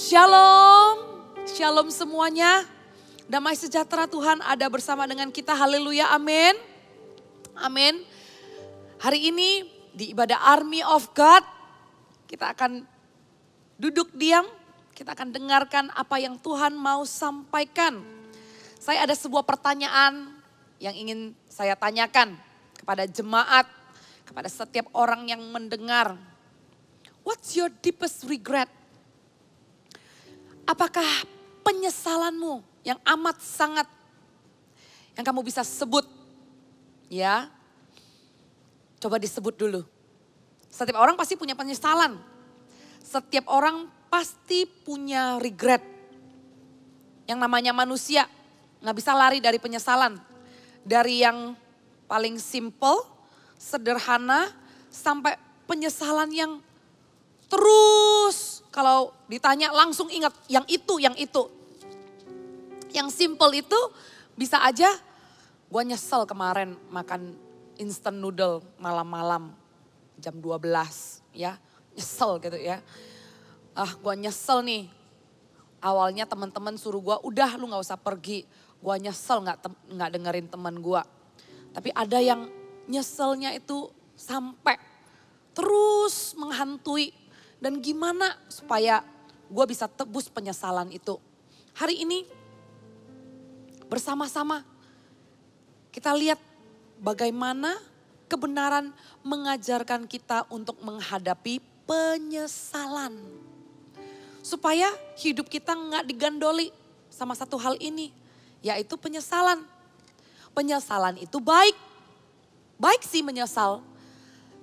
Shalom, shalom semuanya. Damai sejahtera Tuhan ada bersama dengan kita, haleluya, amin. Amin. Hari ini di ibadah Army of God, kita akan duduk diam, kita akan dengarkan apa yang Tuhan mau sampaikan. Saya ada sebuah pertanyaan yang ingin saya tanyakan kepada jemaat, kepada setiap orang yang mendengar. What's your deepest regret? Apakah penyesalanmu yang amat sangat yang kamu bisa sebut? Ya, coba disebut dulu. Setiap orang pasti punya penyesalan. Setiap orang pasti punya regret. Yang namanya manusia gak bisa lari dari penyesalan. Dari yang paling simple, sederhana, sampai penyesalan yang terus kalau ditanya langsung ingat yang itu, yang itu. Yang simple itu bisa aja gue nyesel kemarin makan instant noodle malam-malam jam 12 ya. Nyesel gitu ya. Gue nyesel nih. Awalnya teman-teman suruh gue udah lu gak usah pergi. Gue nyesel gak dengerin teman gue. Tapi ada yang nyeselnya itu sampai terus menghantui. Dan gimana supaya gue bisa tebus penyesalan itu. Hari ini bersama-sama kita lihat bagaimana kebenaran mengajarkan kita untuk menghadapi penyesalan. Supaya hidup kita gak digandoli sama satu hal ini. Yaitu penyesalan. Penyesalan itu baik. Baik sih menyesal.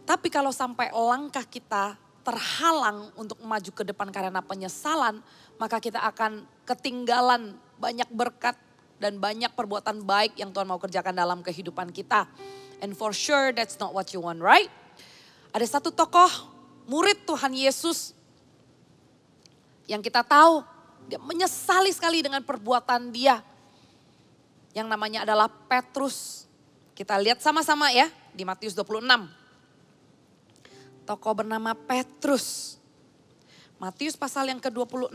Tapi kalau sampai langkah kita terhalang untuk maju ke depan karena penyesalan, maka kita akan ketinggalan banyak berkat dan banyak perbuatan baik yang Tuhan mau kerjakan dalam kehidupan kita. And for sure that's not what you want, right? Ada satu tokoh murid Tuhan Yesus yang kita tahu dia menyesali sekali dengan perbuatan dia. Yang namanya adalah Petrus. Kita lihat sama-sama ya di Matius 26. Tokoh bernama Petrus. Matius pasal yang ke-26.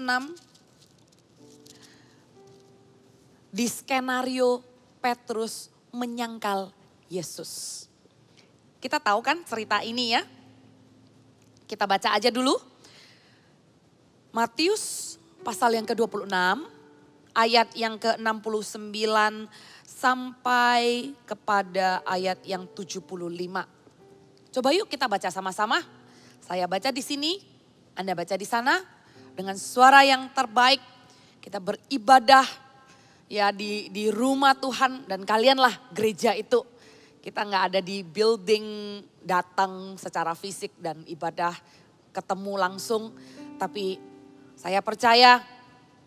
Di skenario Petrus menyangkal Yesus. Kita tahu kan cerita ini ya. Kita baca aja dulu. Matius pasal yang ke-26. Ayat yang ke-69 sampai kepada ayat yang 75. Coba yuk kita baca sama-sama. Saya baca di sini, Anda baca di sana. Dengan suara yang terbaik, kita beribadah ya di rumah Tuhan. Dan kalianlah gereja itu. Kita gak ada di building, datang secara fisik dan ibadah ketemu langsung. Tapi saya percaya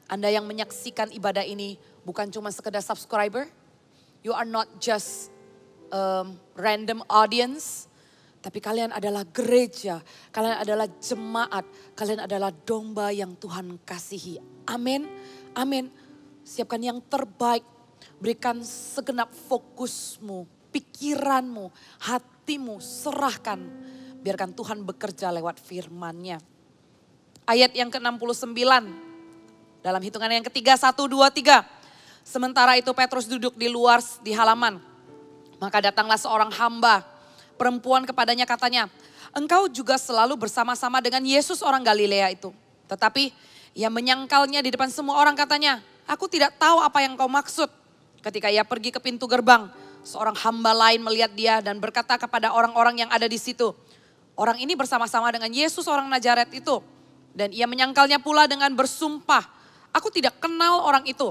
Anda yang menyaksikan ibadah ini bukan cuma sekedar subscriber. You are not just random audience. Tapi kalian adalah gereja, kalian adalah jemaat, kalian adalah domba yang Tuhan kasihi. Amin, amin. Siapkan yang terbaik, berikan segenap fokusmu, pikiranmu, hatimu, serahkan. Biarkan Tuhan bekerja lewat firman-Nya. Ayat yang ke-69, dalam hitungan yang ketiga, 1, 2, 3. Sementara itu Petrus duduk di luar di halaman. Maka datanglah seorang hamba perempuan kepadanya katanya, engkau juga selalu bersama-sama dengan Yesus orang Galilea itu. Tetapi ia menyangkalnya di depan semua orang katanya, aku tidak tahu apa yang kau maksud. Ketika ia pergi ke pintu gerbang, seorang hamba lain melihat dia dan berkata kepada orang-orang yang ada di situ, orang ini bersama-sama dengan Yesus orang Nazaret itu. Dan ia menyangkalnya pula dengan bersumpah, aku tidak kenal orang itu.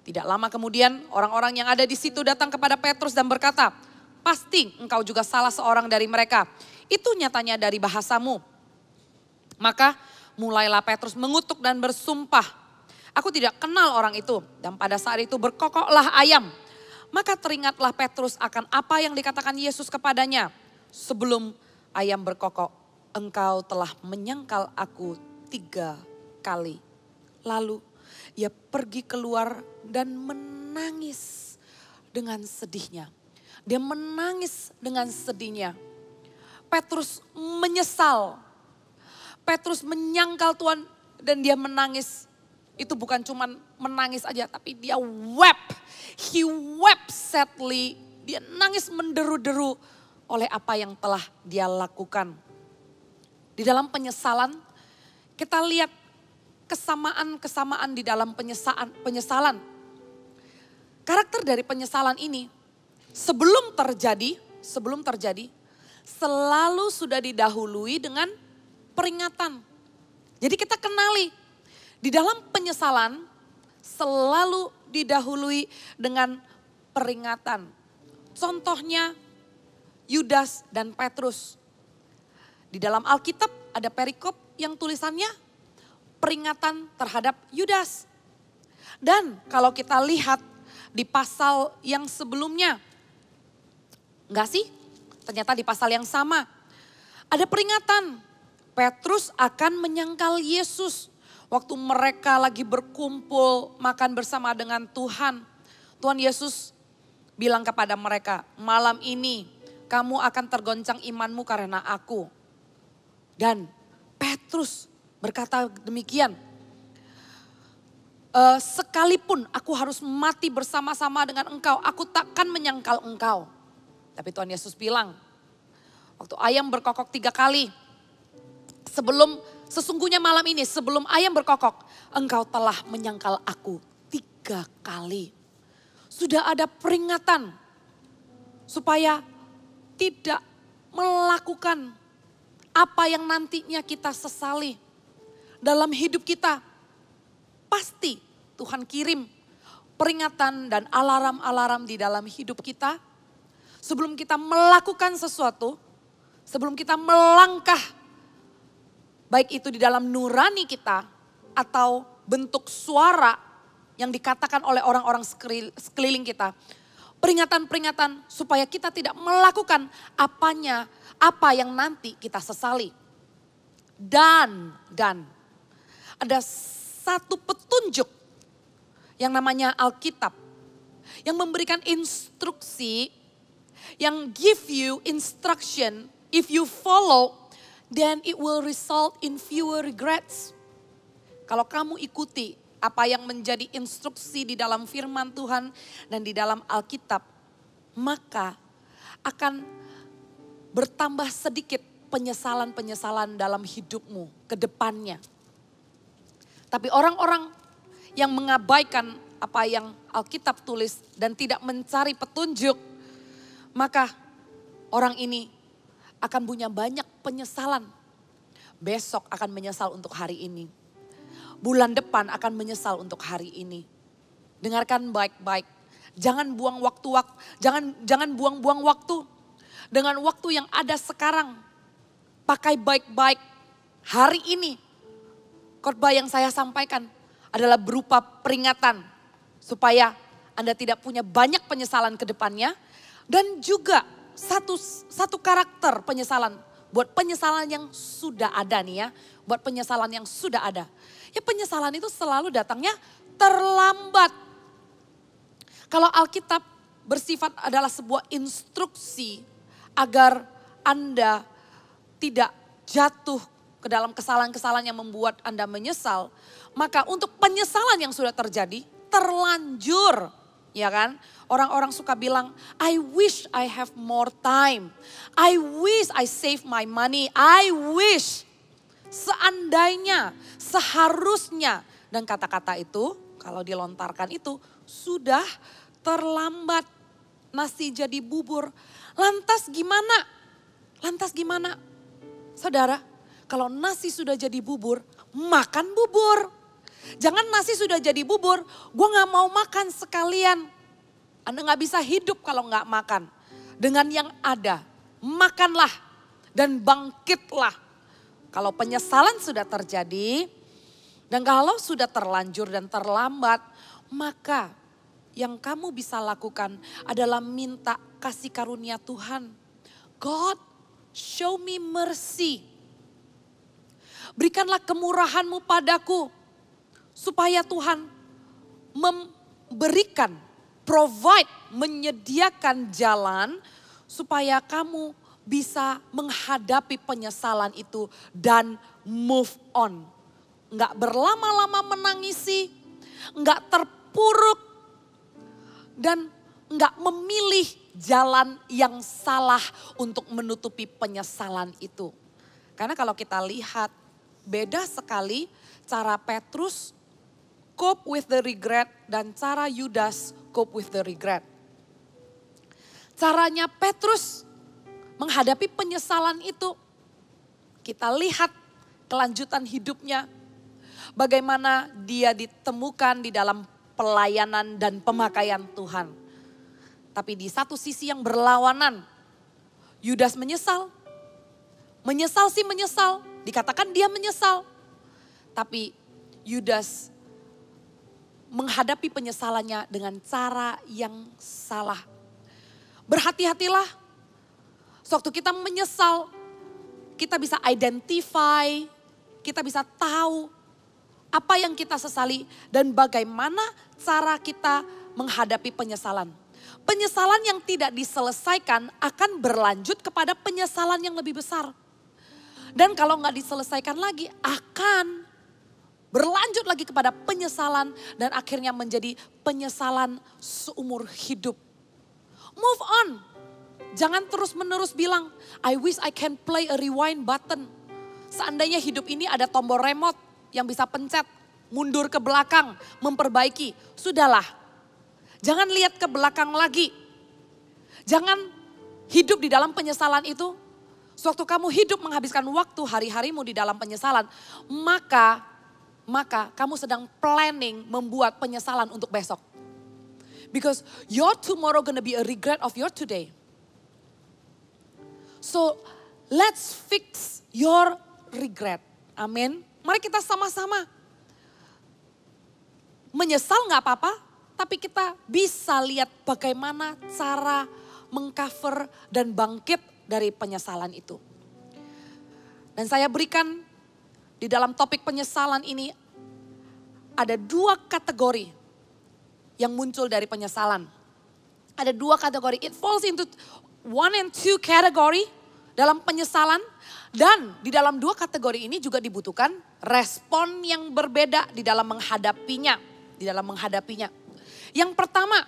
Tidak lama kemudian orang-orang yang ada di situ datang kepada Petrus dan berkata, pasti engkau juga salah seorang dari mereka. Itu nyatanya dari bahasamu. Maka mulailah Petrus mengutuk dan bersumpah. Aku tidak kenal orang itu. Dan pada saat itu berkokoklah ayam. Maka teringatlah Petrus akan apa yang dikatakan Yesus kepadanya. Sebelum ayam berkokok, engkau telah menyangkal aku 3 kali. Lalu ia pergi keluar dan menangis dengan sedihnya. Dia menangis dengan sedihnya. Petrus menyesal. Petrus menyangkal Tuhan dan dia menangis itu bukan cuman menangis aja, tapi dia wept. He wept sadly. Dia nangis menderu-deru oleh apa yang telah dia lakukan. Di dalam penyesalan, kita lihat kesamaan-kesamaan di dalam penyesalan. Karakter dari penyesalan ini sebelum terjadi, selalu sudah didahului dengan peringatan. Jadi kita kenali, di dalam penyesalan selalu didahului dengan peringatan. Contohnya Yudas dan Petrus. Di dalam Alkitab ada perikop yang tulisannya peringatan terhadap Yudas. Dan kalau kita lihat di pasal yang sebelumnya, enggak sih? Ternyata di pasal yang sama. Ada peringatan, Petrus akan menyangkal Yesus. Waktu mereka lagi berkumpul makan bersama dengan Tuhan. Tuhan Yesus bilang kepada mereka, malam ini kamu akan tergoncang imanmu karena aku. Dan Petrus berkata demikian. Sekalipun aku harus mati bersama-sama dengan engkau, aku takkan menyangkal engkau. Tapi Tuhan Yesus bilang, waktu ayam berkokok 3 kali, sesungguhnya malam ini sebelum ayam berkokok, engkau telah menyangkal aku 3 kali. Sudah ada peringatan supaya tidak melakukan apa yang nantinya kita sesali dalam hidup kita. Pasti Tuhan kirim peringatan dan alarm-alarm di dalam hidup kita. Sebelum kita melakukan sesuatu, sebelum kita melangkah, baik itu di dalam nurani kita atau bentuk suara yang dikatakan oleh orang-orang sekeliling kita. Peringatan-peringatan supaya kita tidak melakukan apa yang nanti kita sesali. Dan ada satu petunjuk yang namanya Alkitab. Yang memberikan instruksi, yang give you instruction, if you follow, then it will result in fewer regrets. Kalau kamu ikuti apa yang menjadi instruksi di dalam firman Tuhan dan di dalam Alkitab, maka akan bertambah sedikit penyesalan-penyesalan dalam hidupmu ke depannya. Tapi orang-orang yang mengabaikan apa yang Alkitab tulis dan tidak mencari petunjuk, maka orang ini akan punya banyak penyesalan. Besok akan menyesal untuk hari ini. Bulan depan akan menyesal untuk hari ini. Dengarkan baik-baik. Jangan buang-buang waktu. Dengan waktu yang ada sekarang. Pakai baik-baik. Hari ini khotbah yang saya sampaikan adalah berupa peringatan. Supaya Anda tidak punya banyak penyesalan ke depannya. Dan juga satu karakter penyesalan. Buat penyesalan yang sudah ada nih ya. Buat penyesalan yang sudah ada. Ya penyesalan itu selalu datangnya terlambat. Kalau Alkitab bersifat adalah sebuah instruksi agar Anda tidak jatuh ke dalam kesalahan-kesalahan yang membuat Anda menyesal. Maka untuk penyesalan yang sudah terjadi terlanjur. Ya kan? Orang-orang suka bilang, I wish I have more time. I wish I save my money. I wish. Seandainya, seharusnya. Dan kata-kata itu, kalau dilontarkan itu, sudah terlambat. Nasi jadi bubur. Lantas gimana? Saudara, kalau nasi sudah jadi bubur, makan bubur. Jangan nasi sudah jadi bubur, gue gak mau makan sekalian. Anda gak bisa hidup kalau gak makan. Dengan yang ada, makanlah dan bangkitlah. Kalau penyesalan sudah terjadi, dan kalau sudah terlanjur dan terlambat, maka yang kamu bisa lakukan adalah minta kasih karunia Tuhan. God, show me mercy. Berikanlah kemurahan-Mu padaku, supaya Tuhan memberikan, provide, menyediakan jalan, supaya kamu bisa menghadapi penyesalan itu dan move on. nggak berlama-lama menangisi, nggak terpuruk, dan nggak memilih jalan yang salah untuk menutupi penyesalan itu. Karena kalau kita lihat beda sekali cara Petrus cope with the regret dan cara Yudas cope with the regret. Caranya Petrus menghadapi penyesalan itu, kita lihat kelanjutan hidupnya. Bagaimana dia ditemukan di dalam pelayanan dan pemakaian Tuhan. Tapi di satu sisi yang berlawanan, Yudas menyesal. Menyesal sih menyesal, dikatakan dia menyesal. Tapi Yudas menghadapi penyesalannya dengan cara yang salah. Berhati-hatilah, sewaktu kita menyesal, kita bisa identify, kita bisa tahu apa yang kita sesali dan bagaimana cara kita menghadapi penyesalan. Penyesalan yang tidak diselesaikan akan berlanjut kepada penyesalan yang lebih besar. Dan kalau nggak diselesaikan lagi akan berlanjut lagi kepada penyesalan dan akhirnya menjadi penyesalan seumur hidup. Move on. Jangan terus menerus bilang, I wish I can play a rewind button. Seandainya hidup ini ada tombol remote yang bisa pencet, mundur ke belakang, memperbaiki. Sudahlah, jangan lihat ke belakang lagi. Jangan hidup di dalam penyesalan itu. Sewaktu kamu hidup menghabiskan waktu hari-harimu di dalam penyesalan, maka kamu sedang planning membuat penyesalan untuk besok. Because your tomorrow gonna be a regret of your today. So let's fix your regret. Amin. Mari kita sama-sama. Menyesal gak apa-apa, tapi kita bisa lihat bagaimana cara mengcover dan bangkit dari penyesalan itu. Dan saya berikan di dalam topik penyesalan ini ada 2 kategori yang muncul dari penyesalan. Ada 2 kategori. It falls into 1 and 2 category dalam penyesalan. Dan di dalam 2 kategori ini juga dibutuhkan respon yang berbeda di dalam menghadapinya. Yang pertama,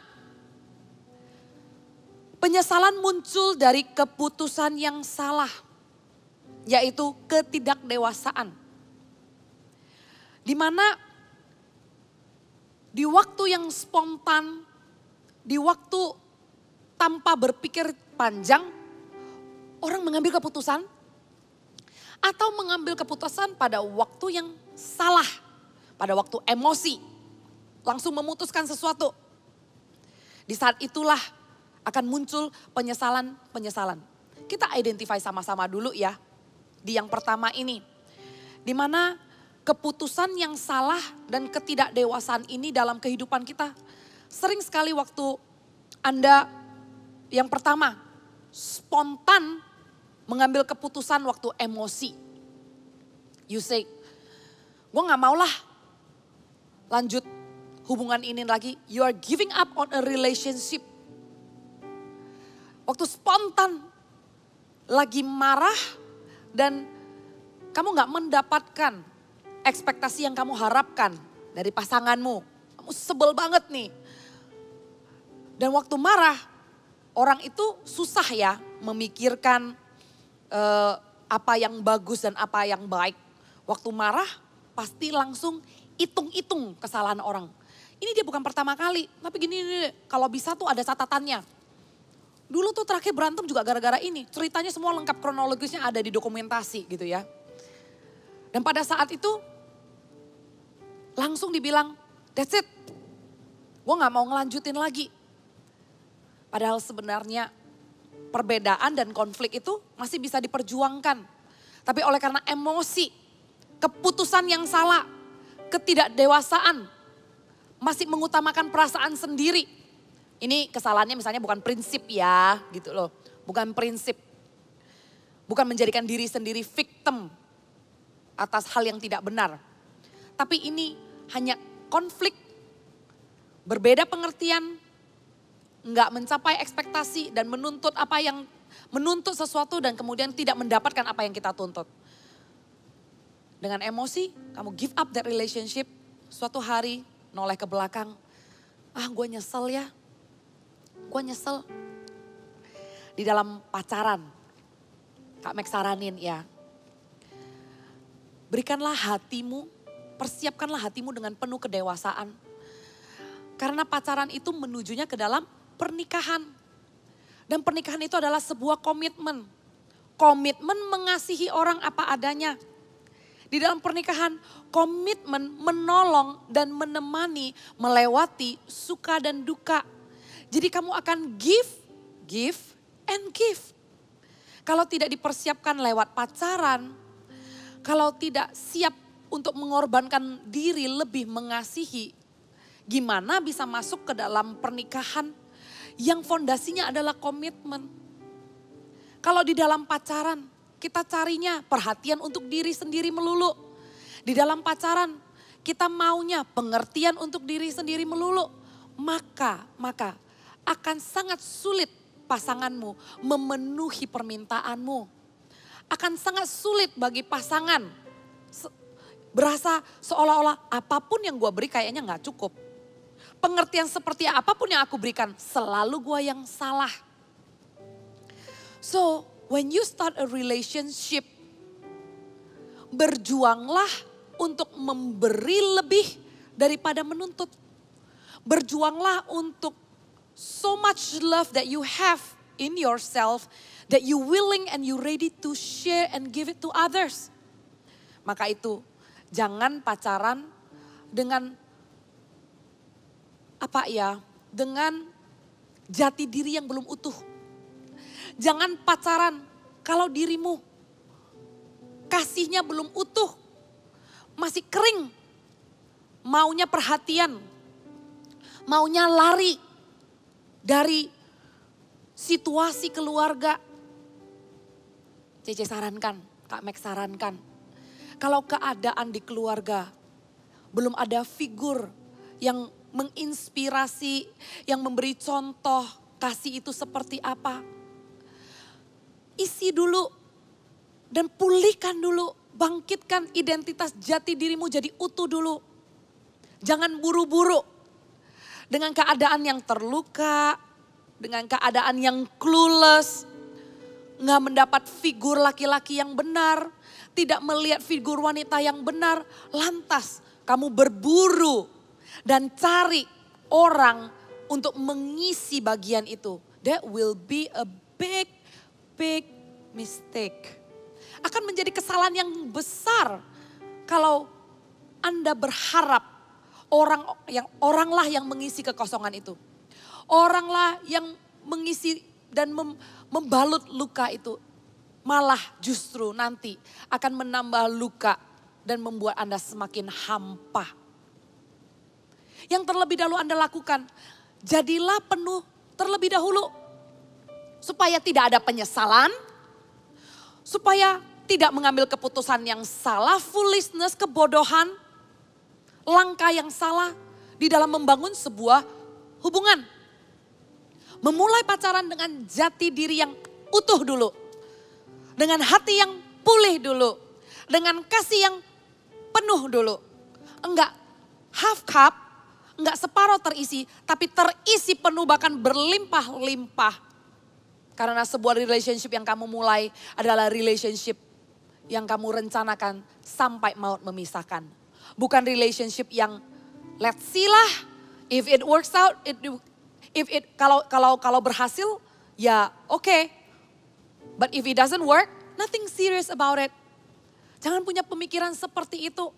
penyesalan muncul dari keputusan yang salah. Yaitu ketidakdewasaan. Di mana di waktu yang spontan, di waktu tanpa berpikir panjang, orang mengambil keputusan atau mengambil keputusan pada waktu yang salah, pada waktu emosi, langsung memutuskan sesuatu. Di saat itulah akan muncul penyesalan. Kita identify sama-sama dulu ya, di yang pertama ini. Di mana keputusan yang salah dan ketidakdewasaan ini dalam kehidupan kita. Sering sekali waktu Anda yang pertama spontan mengambil keputusan waktu emosi. You say, gue gak maulah lanjut hubungan ini lagi. You are giving up on a relationship. Waktu spontan lagi marah dan kamu gak mendapatkan ekspektasi yang kamu harapkan dari pasanganmu. Kamu sebel banget nih. Dan waktu marah, orang itu susah ya memikirkan apa yang bagus dan apa yang baik. Waktu marah pasti langsung hitung-hitung kesalahan orang. Ini dia bukan pertama kali, tapi gini, kalau bisa tuh ada catatannya. Dulu tuh terakhir berantem juga gara-gara ini. Ceritanya semua lengkap, kronologisnya ada di dokumentasi gitu ya. Dan pada saat itu langsung dibilang, that's it. Gue gak mau ngelanjutin lagi. Padahal sebenarnya perbedaan dan konflik itu masih bisa diperjuangkan. Tapi oleh karena emosi, keputusan yang salah, ketidakdewasaan, masih mengutamakan perasaan sendiri. Ini kesalahannya misalnya bukan prinsip ya gitu loh. Bukan prinsip. Bukan menjadikan diri sendiri victim atas hal yang tidak benar. Tapi ini hanya konflik, berbeda pengertian, nggak mencapai ekspektasi dan menuntut sesuatu dan kemudian tidak mendapatkan apa yang kita tuntut. dengan emosi, kamu give up that relationship. Suatu hari noleh ke belakang, gue nyesel ya, gue nyesel. Di dalam pacaran, Kak Mek saranin ya, berikanlah hatimu, persiapkanlah hatimu dengan penuh kedewasaan. Karena pacaran itu menujunya ke dalam pernikahan. Dan pernikahan itu adalah sebuah komitmen. Komitmen mengasihi orang apa adanya. Di dalam pernikahan, komitmen menolong dan menemani, melewati suka dan duka. Jadi kamu akan give, and give. Kalau tidak dipersiapkan lewat pacaran, kalau tidak siap untuk mengorbankan diri lebih mengasihi, gimana bisa masuk ke dalam pernikahan yang fondasinya adalah komitmen. Kalau di dalam pacaran, kita carinya perhatian untuk diri sendiri melulu. Di dalam pacaran, kita maunya pengertian untuk diri sendiri melulu. Maka akan sangat sulit pasanganmu memenuhi permintaanmu. Akan sangat sulit bagi pasangan berasa seolah-olah apapun yang gue beri kayaknya gak cukup. Pengertian seperti apapun yang aku berikan selalu gue yang salah. So when you start a relationship, berjuanglah untuk memberi lebih daripada menuntut. Berjuanglah untuk so much love that you have in yourself, that you willing and you ready to share and give it to others. Maka itu, jangan pacaran dengan dengan jati diri yang belum utuh. Jangan pacaran kalau dirimu kasihnya belum utuh, masih kering, maunya perhatian, maunya lari dari situasi keluarga. Cece sarankan, Kak Mek sarankan, kalau keadaan di keluarga belum ada figur yang menginspirasi, yang memberi contoh kasih itu seperti apa, isi dulu dan pulihkan dulu, bangkitkan identitas jati dirimu jadi utuh dulu. Jangan buru-buru dengan keadaan yang terluka, dengan keadaan yang clueless, nggak mendapat figur laki-laki yang benar, tidak melihat figur wanita yang benar, lantas kamu berburu dan cari orang untuk mengisi bagian itu. That will be a big mistake. Akan menjadi kesalahan yang besar kalau Anda berharap oranglah yang mengisi kekosongan itu. Oranglah yang mengisi dan membalut luka itu. Malah justru nanti akan menambah luka dan membuat Anda semakin hampa. Yang terlebih dahulu Anda lakukan, jadilah penuh terlebih dahulu. Supaya tidak ada penyesalan, supaya tidak mengambil keputusan yang salah, foolishness, kebodohan, langkah yang salah di dalam membangun sebuah hubungan. Memulai pacaran dengan jati diri yang utuh dulu. Dengan hati yang pulih dulu. Dengan kasih yang penuh dulu. Enggak half cup, enggak separuh terisi, tapi terisi penuh bahkan berlimpah-limpah. Karena sebuah relationship yang kamu mulai adalah relationship yang kamu rencanakan sampai maut memisahkan. Bukan relationship yang let's see lah, if it works out, kalau berhasil ya oke. But if it doesn't work, nothing serious about it. Jangan punya pemikiran seperti itu.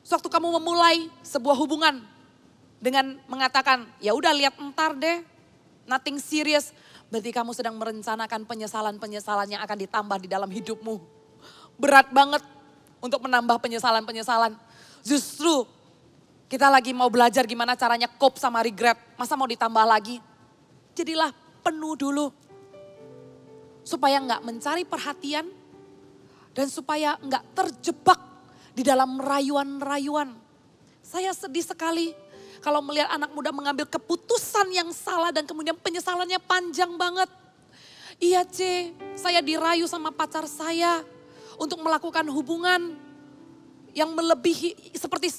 Waktu kamu memulai sebuah hubungan dengan mengatakan ya udah lihat entar deh, nothing serious. Berarti kamu sedang merencanakan penyesalan-penyesalan yang akan ditambah di dalam hidupmu. Berat banget untuk menambah penyesalan-penyesalan. Justru kita lagi mau belajar gimana caranya cope sama regret. Masa mau ditambah lagi? Jadilah penuh dulu. Supaya enggak mencari perhatian dan supaya enggak terjebak di dalam rayuan-rayuan. Saya sedih sekali kalau melihat anak muda mengambil keputusan yang salah dan kemudian penyesalannya panjang banget. Iya C, saya dirayu sama pacar saya untuk melakukan hubungan. yang melebihi seperti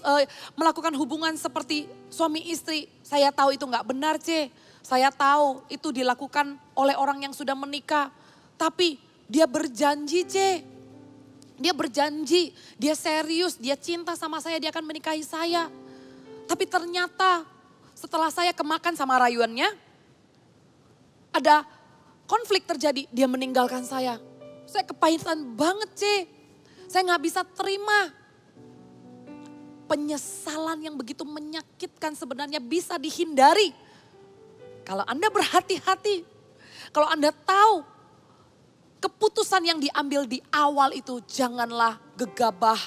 melakukan hubungan seperti suami istri. Saya tahu itu nggak benar, C. Saya tahu itu dilakukan oleh orang yang sudah menikah. Tapi dia berjanji, C. Dia berjanji, dia serius, dia cinta sama saya, dia akan menikahi saya. Tapi ternyata setelah saya kemakan sama rayuannya, ada konflik terjadi, dia meninggalkan saya. Saya kepahitan banget, C. Saya nggak bisa terima. Penyesalan yang begitu menyakitkan sebenarnya bisa dihindari. Kalau Anda berhati-hati, kalau Anda tahu keputusan yang diambil di awal itu janganlah gegabah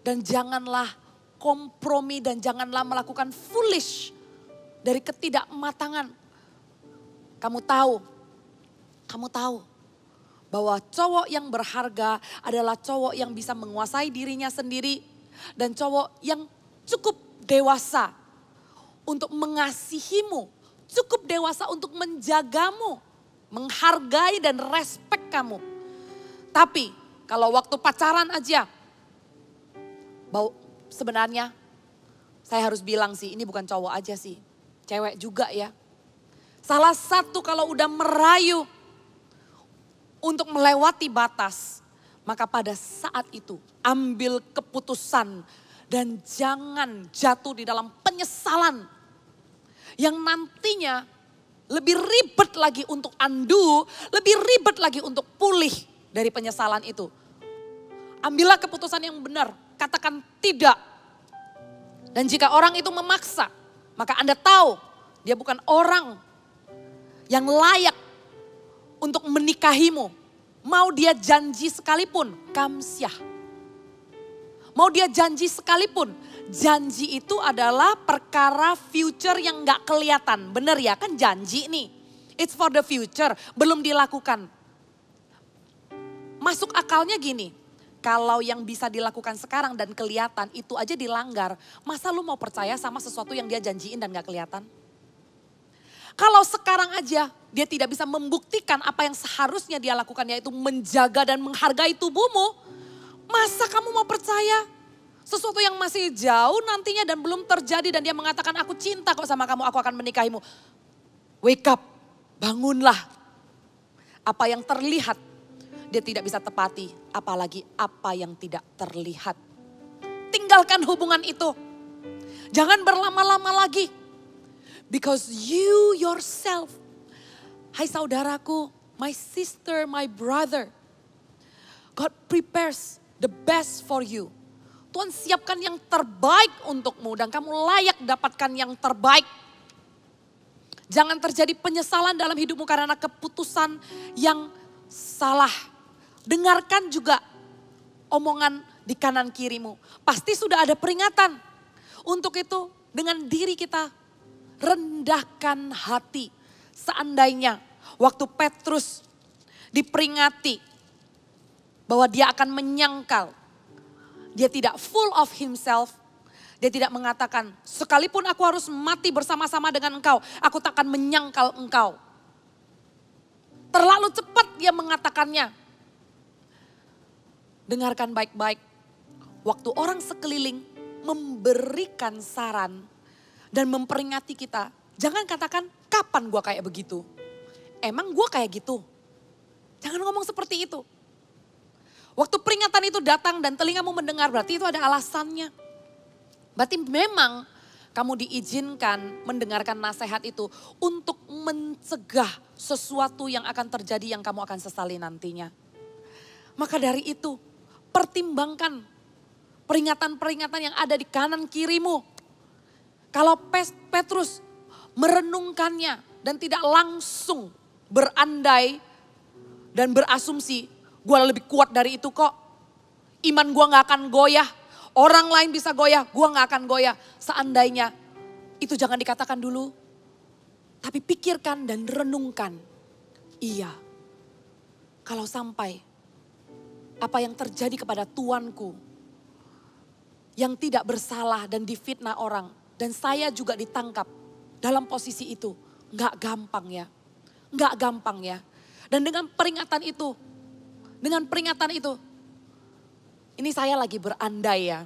dan janganlah kompromi dan janganlah melakukan foolish dari ketidakmatangan. Kamu tahu bahwa cowok yang berharga adalah cowok yang bisa menguasai dirinya sendiri dan cowok yang cukup dewasa untuk mengasihimu, cukup dewasa untuk menjagamu, menghargai dan respect kamu. Tapi kalau waktu pacaran aja, sebenarnya saya harus bilang sih, ini bukan cowok aja sih, cewek juga ya. Salah satu kalau udah merayu untuk melewati batas, maka pada saat itu ambil keputusan dan jangan jatuh di dalam penyesalan yang nantinya lebih ribet lagi untuk undo, lebih ribet lagi untuk pulih dari penyesalan itu. Ambillah keputusan yang benar, katakan tidak. Dan jika orang itu memaksa, maka Anda tahu dia bukan orang yang layak untuk menikahimu. Mau dia janji sekalipun, kamsyah. Mau dia janji sekalipun, janji itu adalah perkara future yang gak kelihatan. Bener ya, kan janji nih. It's for the future, belum dilakukan. Masuk akalnya gini, kalau yang bisa dilakukan sekarang dan kelihatan itu aja dilanggar, masa lu mau percaya sama sesuatu yang dia janjiin dan gak kelihatan? Kalau sekarang aja dia tidak bisa membuktikan apa yang seharusnya dia lakukan, yaitu menjaga dan menghargai tubuhmu, masa kamu mau percaya sesuatu yang masih jauh nantinya dan belum terjadi dan dia mengatakan aku cinta kok sama kamu, aku akan menikahimu. Wake up, bangunlah. Apa yang terlihat dia tidak bisa tepati, apalagi apa yang tidak terlihat. Tinggalkan hubungan itu. Jangan berlama-lama lagi. Because you yourself, hai saudaraku, my sister, my brother, God prepares the best for you. Tuhan siapkan yang terbaik untukmu dan kamu layak dapatkan yang terbaik. Jangan terjadi penyesalan dalam hidupmu karena keputusan yang salah. Dengarkan juga omongan di kanan kirimu. Pasti sudah ada peringatan. Untuk itu dengan diri kita rendahkan hati. Seandainya waktu Petrus diperingati bahwa dia akan menyangkal. Dia tidak full of himself. Dia tidak mengatakan, sekalipun aku harus mati bersama-sama dengan engkau, aku tak akan menyangkal engkau. Terlalu cepat dia mengatakannya. Dengarkan baik-baik. Waktu orang sekeliling memberikan saran dan memperingati kita, jangan katakan, kapan gua kayak begitu? Emang gua kayak gitu? Jangan ngomong seperti itu. Waktu peringatan itu datang dan telingamu mendengar, berarti itu ada alasannya. Berarti memang kamu diizinkan mendengarkan nasihat itu untuk mencegah sesuatu yang akan terjadi yang kamu akan sesali nantinya. Maka dari itu, pertimbangkan peringatan-peringatan yang ada di kanan kirimu. Kalau Petrus merenungkannya dan tidak langsung berandai dan berasumsi, gue lebih kuat dari itu kok. Iman gue gak akan goyah. Orang lain bisa goyah, gue gak akan goyah. Seandainya itu jangan dikatakan dulu. Tapi pikirkan dan renungkan. Iya, kalau sampai apa yang terjadi kepada tuanku yang tidak bersalah dan difitnah orang. Dan saya juga ditangkap dalam posisi itu. Gak gampang ya. Gak gampang ya. Dan dengan peringatan itu, ini saya lagi berandai ya.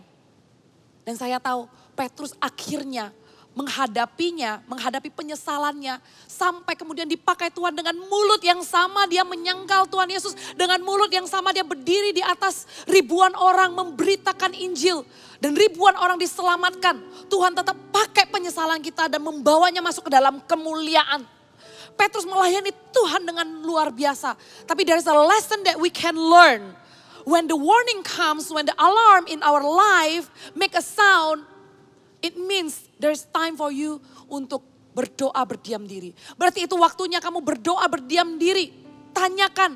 Dan saya tahu Petrus akhirnya menghadapi penyesalannya. Sampai kemudian dipakai Tuhan dengan mulut yang sama dia menyangkal Tuhan Yesus. Dengan mulut yang sama dia berdiri di atas ribuan orang memberitakan Injil. Dan ribuan orang diselamatkan. Tuhan tetap pakai penyesalan kita dan membawanya masuk ke dalam kemuliaan. Petrus melayani Tuhan dengan luar biasa. Tapi there is a lesson that we can learn. When the warning comes, when the alarm in our life make a sound, it means there's time for you untuk berdoa berdiam diri. Berarti itu waktunya kamu berdoa berdiam diri. Tanyakan,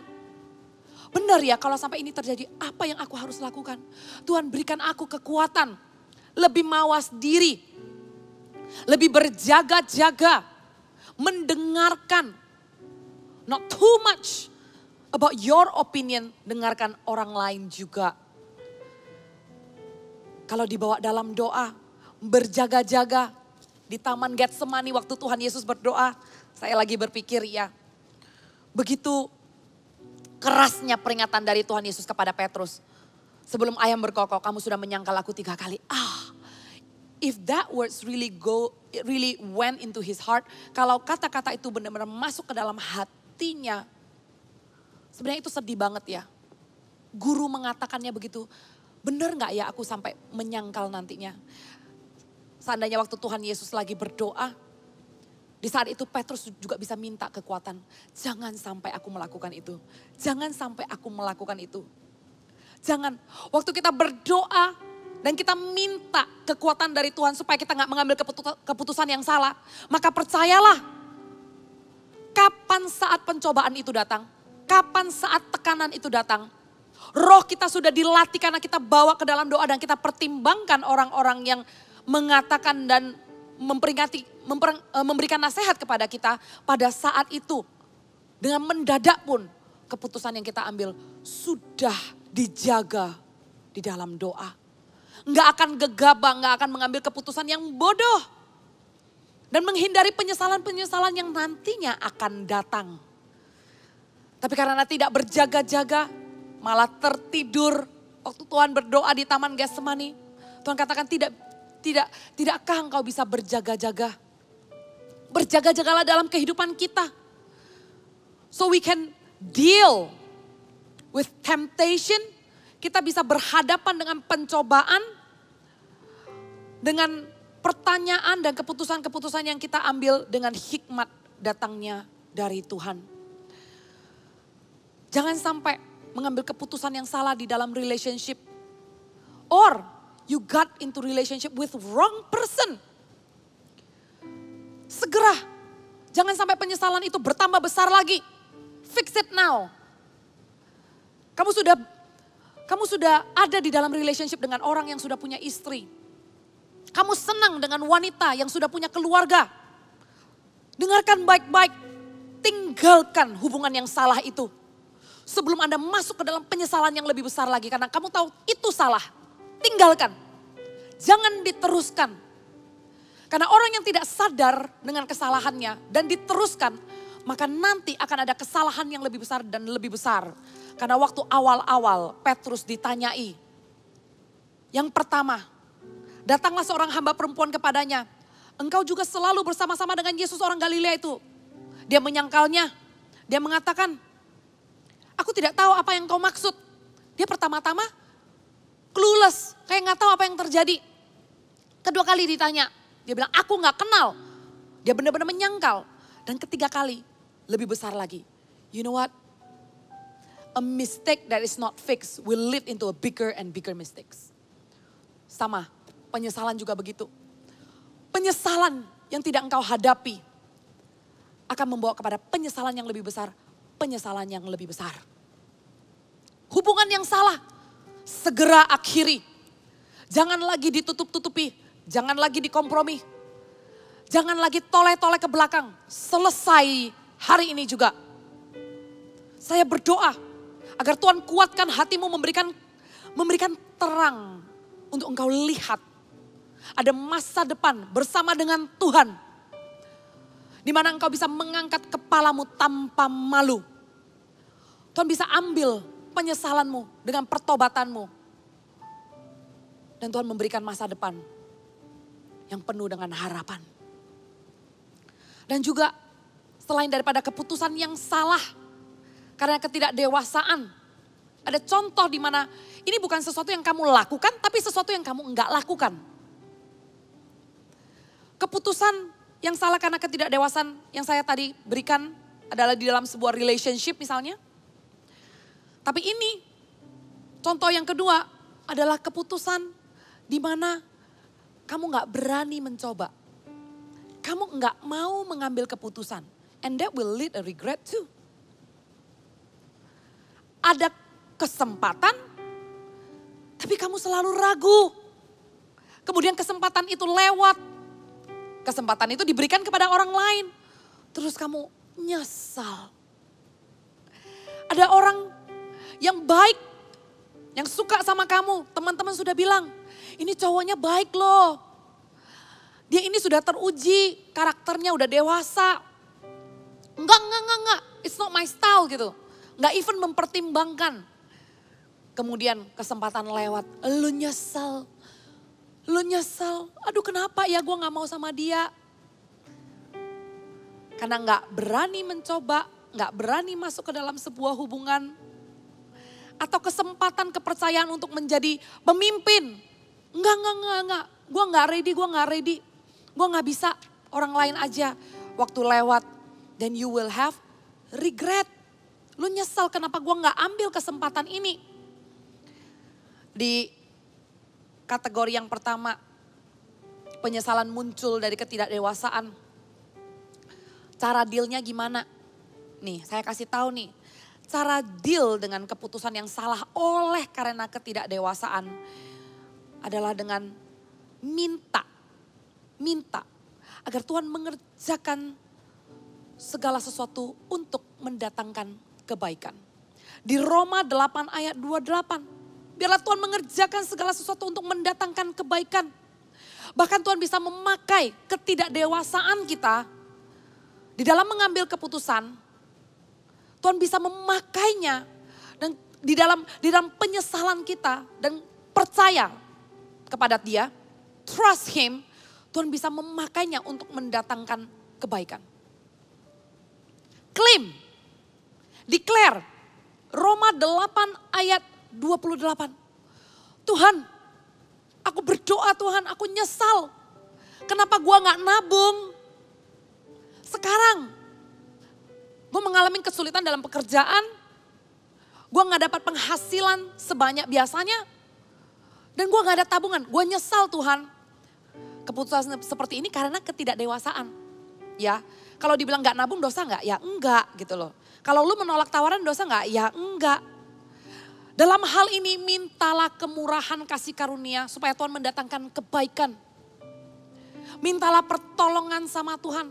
benar ya kalau sampai ini terjadi, apa yang aku harus lakukan? Tuhan berikan aku kekuatan, lebih mawas diri, lebih berjaga-jaga, mendengarkan, not too much about your opinion, dengarkan orang lain juga. Kalau dibawa dalam doa, berjaga-jaga di Taman Getsemani waktu Tuhan Yesus berdoa, saya lagi berpikir ya, begitu kerasnya peringatan dari Tuhan Yesus kepada Petrus. Sebelum ayam berkokok, kamu sudah menyangkal aku 3 kali. If that words really went into his heart, kalau kata-kata itu benar-benar masuk ke dalam hatinya, sebenarnya itu sedih banget ya. Guru mengatakannya begitu, benar gak ya aku sampai menyangkal nantinya. Seandainya waktu Tuhan Yesus lagi berdoa, di saat itu Petrus juga bisa minta kekuatan. Jangan sampai aku melakukan itu. Jangan sampai aku melakukan itu. Jangan, waktu kita berdoa dan kita minta kekuatan dari Tuhan supaya kita gak mengambil keputusan yang salah. Maka percayalah, kapan saat pencobaan itu datang, kapan saat tekanan itu datang, roh kita sudah dilatih karena kita bawa ke dalam doa dan kita pertimbangkan orang-orang yang mengatakan dan memberikan nasihat kepada kita pada saat itu. Dengan mendadak pun keputusan yang kita ambil sudah dijaga di dalam doa. Nggak akan gegabah, nggak akan mengambil keputusan yang bodoh. Dan menghindari penyesalan-penyesalan yang nantinya akan datang. Tapi karena tidak berjaga-jaga, malah tertidur waktu Tuhan berdoa di Taman Getsemani. Tuhan katakan tidakkah engkau bisa berjaga-jaga? Berjaga-jagalah dalam kehidupan kita. So we can deal with temptation. Kita bisa berhadapan dengan pencobaan. Dengan pertanyaan dan keputusan-keputusan yang kita ambil dengan hikmat datangnya dari Tuhan. Jangan sampai mengambil keputusan yang salah di dalam relationship. Or you got into relationship with wrong person. Segera. Jangan sampai penyesalan itu bertambah besar lagi. Fix it now. Kamu sudah ada di dalam relationship dengan orang yang sudah punya istri. Kamu senang dengan wanita yang sudah punya keluarga. Dengarkan baik-baik. Tinggalkan hubungan yang salah itu. Sebelum Anda masuk ke dalam penyesalan yang lebih besar lagi. Karena kamu tahu itu salah. Tinggalkan. Jangan diteruskan. Karena orang yang tidak sadar dengan kesalahannya dan diteruskan, maka nanti akan ada kesalahan yang lebih besar dan lebih besar. Karena waktu awal-awal Petrus ditanyai. Yang pertama, datanglah seorang hamba perempuan kepadanya. Engkau juga selalu bersama-sama dengan Yesus orang Galilea itu. Dia menyangkalnya. Dia mengatakan, aku tidak tahu apa yang kau maksud. Dia pertama-tama clueless, kayak gak tahu apa yang terjadi. Kedua kali ditanya, dia bilang aku gak kenal. Dia benar-benar menyangkal. Dan ketiga kali, lebih besar lagi. You know what? A mistake that is not fixed will lead into a bigger and bigger mistakes. Sama, penyesalan juga begitu. Penyesalan yang tidak engkau hadapi akan membawa kepada penyesalan yang lebih besar. Penyesalan yang lebih besar. Hubungan yang salah, segera akhiri. Jangan lagi ditutup-tutupi, jangan lagi dikompromi. Jangan lagi toleh-toleh ke belakang. Selesai hari ini juga. Saya berdoa agar Tuhan kuatkan hatimu memberikan terang untuk engkau lihat. Ada masa depan bersama dengan Tuhan. Di mana engkau bisa mengangkat kepalamu tanpa malu. Tuhan bisa ambil penyesalanmu dengan pertobatanmu. Dan Tuhan memberikan masa depan yang penuh dengan harapan. Dan juga selain daripada keputusan yang salah karena ketidakdewasaan, ada contoh di mana ini bukan sesuatu yang kamu lakukan, tapi sesuatu yang kamu enggak lakukan. Keputusan yang salah karena ketidakdewasaan yang saya tadi berikan adalah di dalam sebuah relationship misalnya. Tapi ini contoh yang kedua adalah keputusan di mana kamu gak berani mencoba. Kamu gak mau mengambil keputusan. And that will lead a regret too. Ada kesempatan, tapi kamu selalu ragu. Kemudian kesempatan itu lewat. Kesempatan itu diberikan kepada orang lain. Terus kamu nyesal. Ada orang yang baik, yang suka sama kamu. Teman-teman sudah bilang, ini cowoknya baik loh. Dia ini sudah teruji, karakternya udah dewasa. Enggak. It's not my style gitu. Enggak even mempertimbangkan. Kemudian kesempatan lewat, lu nyesel. Aduh kenapa ya gue gak mau sama dia. Karena gak berani mencoba, gak berani masuk ke dalam sebuah hubungan. Atau kesempatan kepercayaan untuk menjadi pemimpin. Enggak. Gue gak ready. Gue gak bisa, orang lain aja. Waktu lewat, then you will have regret. Lu nyesal kenapa gue gak ambil kesempatan ini. Di kategori yang pertama, penyesalan muncul dari ketidakdewasaan. Cara dealnya gimana? Nih, saya kasih tahu nih. Cara deal dengan keputusan yang salah oleh karena ketidakdewasaan adalah dengan minta agar Tuhan mengerjakan segala sesuatu untuk mendatangkan kebaikan. Di Roma 8 ayat 28. Biarlah Tuhan mengerjakan segala sesuatu untuk mendatangkan kebaikan. Bahkan Tuhan bisa memakai ketidakdewasaan kita di dalam mengambil keputusan. Tuhan bisa memakainya dan di dalam penyesalan kita dan percaya kepada Dia, trust Him, Tuhan bisa memakainya untuk mendatangkan kebaikan. Claim, declare, Roma 8 ayat 28. Tuhan, aku berdoa Tuhan, aku nyesal. Kenapa gua gak nabung? Sekarang, gue mengalami kesulitan dalam pekerjaan. Gue gak dapat penghasilan sebanyak biasanya. Dan gue gak ada tabungan. Gue nyesal Tuhan. Keputusan seperti ini karena ketidakdewasaan. Ya, kalau dibilang gak nabung dosa gak? Ya enggak gitu loh. Kalau lu menolak tawaran dosa gak? Ya enggak. Dalam hal ini mintalah kemurahan kasih karunia supaya Tuhan mendatangkan kebaikan. Mintalah pertolongan sama Tuhan.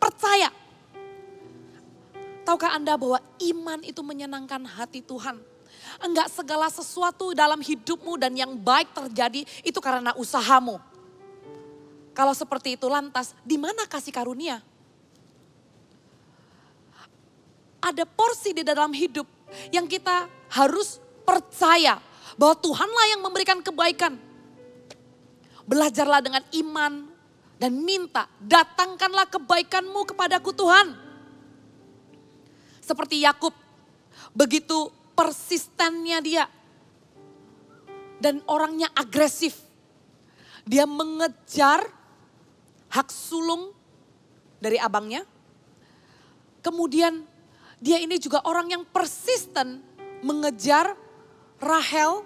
Percaya. Tahukah Anda bahwa iman itu menyenangkan hati Tuhan? Enggak segala sesuatu dalam hidupmu dan yang baik terjadi itu karena usahamu. Kalau seperti itu lantas di mana kasih karunia? Ada porsi di dalam hidup yang kita harus percaya bahwa Tuhanlah yang memberikan kebaikan. Belajarlah dengan iman dan minta, datangkanlah kebaikanmu kepadaku Tuhan. Seperti Yakub, begitu persistennya dia. Dan orangnya agresif. Dia mengejar hak sulung dari abangnya. Kemudian dia ini juga orang yang persisten mengejar Rahel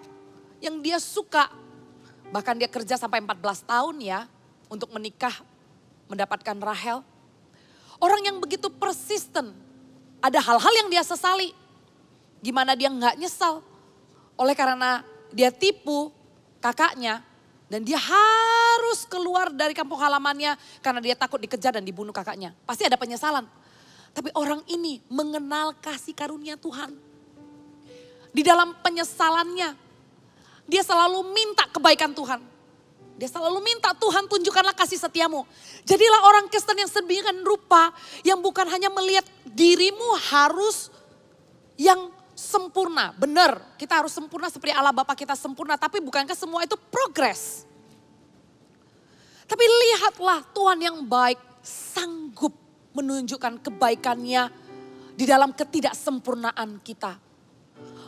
yang dia suka. Bahkan dia kerja sampai 14 tahun ya untuk menikah mendapatkan Rahel. Orang yang begitu persisten. Ada hal-hal yang dia sesali. Gimana dia nggak nyesal. Oleh karena dia tipu kakaknya. Dan dia harus keluar dari kampung halamannya karena dia takut dikejar dan dibunuh kakaknya. Pasti ada penyesalan. Tapi orang ini mengenal kasih karunia Tuhan. Di dalam penyesalannya, dia selalu minta kebaikan Tuhan. Dia selalu minta Tuhan tunjukkanlah kasih setiamu. Jadilah orang Kristen yang sedemikian rupa, yang bukan hanya melihat dirimu harus yang sempurna. Benar, kita harus sempurna seperti Allah Bapa kita sempurna. Tapi bukankah semua itu progres? Tapi lihatlah Tuhan yang baik sanggup menunjukkan kebaikannya di dalam ketidaksempurnaan kita.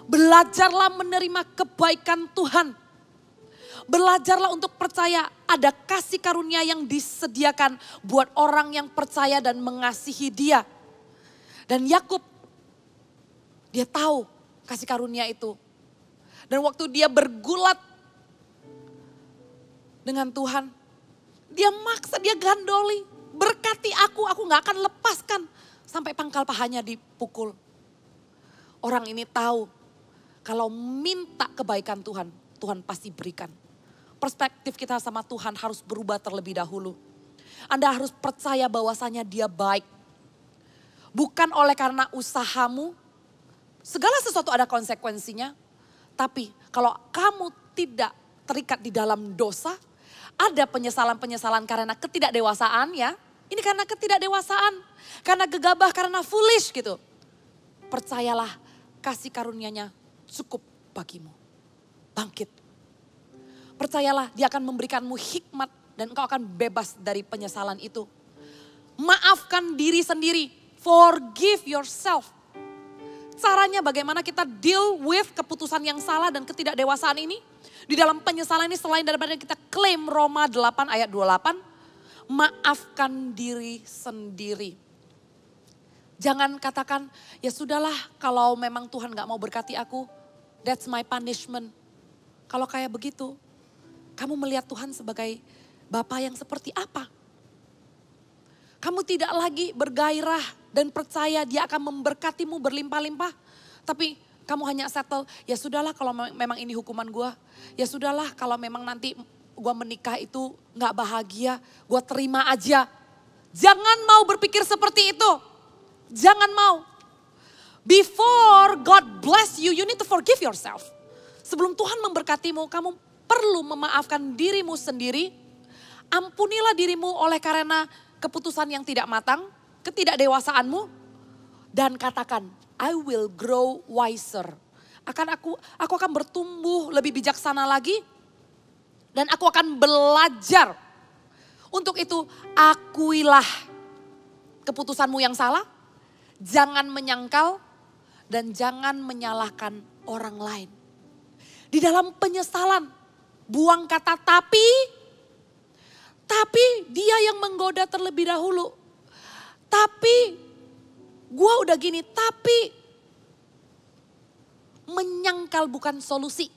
Belajarlah menerima kebaikan Tuhan. Belajarlah untuk percaya ada kasih karunia yang disediakan buat orang yang percaya dan mengasihi Dia. Dan Yakub, dia tahu kasih karunia itu. Dan waktu dia bergulat dengan Tuhan, dia maksa, dia gandoli. Berkati aku gak akan lepaskan. Sampai pangkal pahanya dipukul. Orang ini tahu kalau minta kebaikan Tuhan, Tuhan pasti berikan. Perspektif kita sama Tuhan harus berubah terlebih dahulu. Anda harus percaya bahwasanya Dia baik. Bukan oleh karena usahamu, segala sesuatu ada konsekuensinya. Tapi kalau kamu tidak terikat di dalam dosa, ada penyesalan-penyesalan karena ketidakdewasaan ya. Ini karena ketidakdewasaan, karena gegabah, karena foolish gitu. Percayalah kasih karunia-Nya cukup bagimu. Bangkit. Percayalah Dia akan memberikanmu hikmat dan engkau akan bebas dari penyesalan itu. Maafkan diri sendiri. Forgive yourself. Caranya bagaimana kita deal with keputusan yang salah dan ketidakdewasaan ini. Di dalam penyesalan ini selain daripada kita klaim Roma 8 ayat 28. Maafkan diri sendiri. Jangan katakan ya sudahlah kalau memang Tuhan gak mau berkati aku. That's my punishment. Kalau kayak begitu. Kamu melihat Tuhan sebagai Bapa yang seperti apa? Kamu tidak lagi bergairah dan percaya Dia akan memberkatimu berlimpah-limpah. Tapi kamu hanya settle, ya sudahlah kalau memang ini hukuman gue. Ya sudahlah kalau memang nanti gue menikah itu gak bahagia, gue terima aja. Jangan mau berpikir seperti itu. Jangan mau. Before God bless you, you need to forgive yourself. Sebelum Tuhan memberkatimu, kamu perlu memaafkan dirimu sendiri. Ampunilah dirimu oleh karena keputusan yang tidak matang, ketidakdewasaanmu. Dan katakan, I will grow wiser. Aku akan bertumbuh lebih bijaksana lagi. Dan aku akan belajar. Untuk itu, akuilah keputusanmu yang salah. Jangan menyangkal dan jangan menyalahkan orang lain. Di dalam penyesalan, buang kata tapi dia yang menggoda terlebih dahulu. Tapi gue udah gini, tapi menyangkal bukan solusi.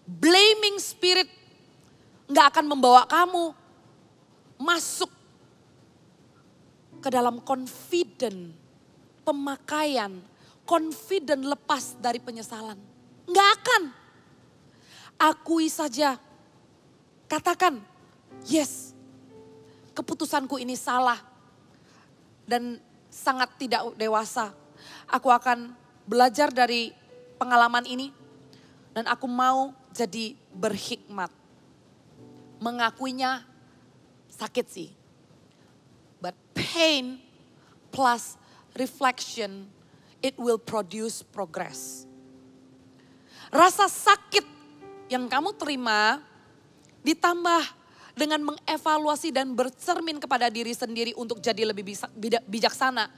Blaming spirit gak akan membawa kamu masuk ke dalam confident pemakaian, confident lepas dari penyesalan. Gak akan. Akui saja. Katakan, yes, keputusanku ini salah dan sangat tidak dewasa. Aku akan belajar dari pengalaman ini dan aku mau jadi berhikmat. Mengakuinya sakit sih. But pain plus reflection, it will produce progress. Rasa sakit yang kamu terima ditambah dengan mengevaluasi dan bercermin kepada diri sendiri untuk jadi lebih bijaksana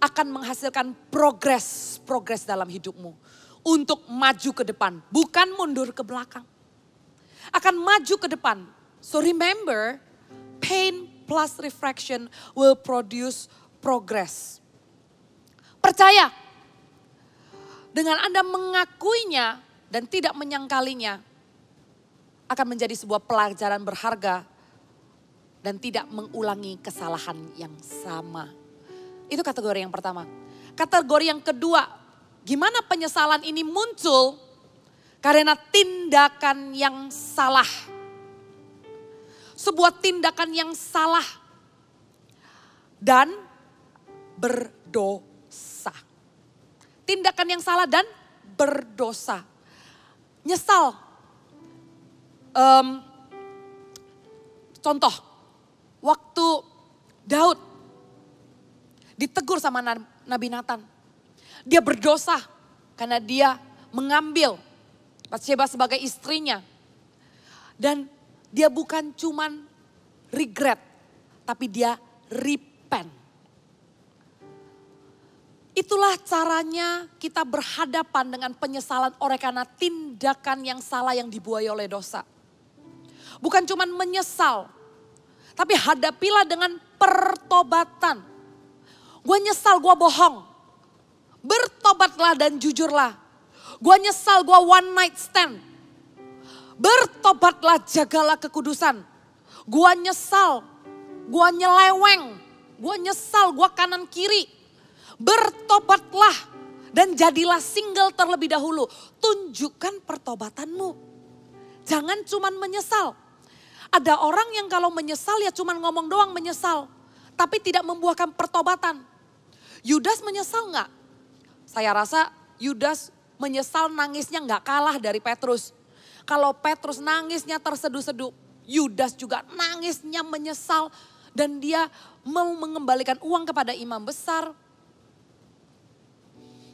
akan menghasilkan progres dalam hidupmu. Untuk maju ke depan, bukan mundur ke belakang. Akan maju ke depan. So remember, pain plus reflection will produce progress. Percaya, dengan Anda mengakuinya dan tidak menyangkalinya, akan menjadi sebuah pelajaran berharga dan tidak mengulangi kesalahan yang sama. Itu kategori yang pertama. Kategori yang kedua, gimana penyesalan ini muncul karena tindakan yang salah. Sebuah tindakan yang salah dan berdosa. Tindakan yang salah dan berdosa. Nyesal. Contoh, waktu Daud ditegur sama Nabi Nathan. Dia berdosa karena dia mengambil Batsheba sebagai istrinya. Dan dia bukan cuman regret, tapi dia repent. Itulah caranya kita berhadapan dengan penyesalan oleh karena tindakan yang salah yang dibuai oleh dosa. Bukan cuman menyesal, tapi hadapilah dengan pertobatan. Gue nyesal, gue bohong. Bertobatlah dan jujurlah. Gue nyesal, gue one night stand. Bertobatlah, jagalah kekudusan. Gue nyesal, gue nyeleweng. Gue nyesal, gue kanan kiri. Bertobatlah dan jadilah single terlebih dahulu. Tunjukkan pertobatanmu. Jangan cuman menyesal. Ada orang yang kalau menyesal ya cuman ngomong doang menyesal. Tapi tidak membuahkan pertobatan. Yudas menyesal gak? Saya rasa Yudas menyesal nangisnya gak kalah dari Petrus. Kalau Petrus nangisnya terseduh-seduh, Yudas juga nangisnya menyesal. Dan dia mau mengembalikan uang kepada imam besar.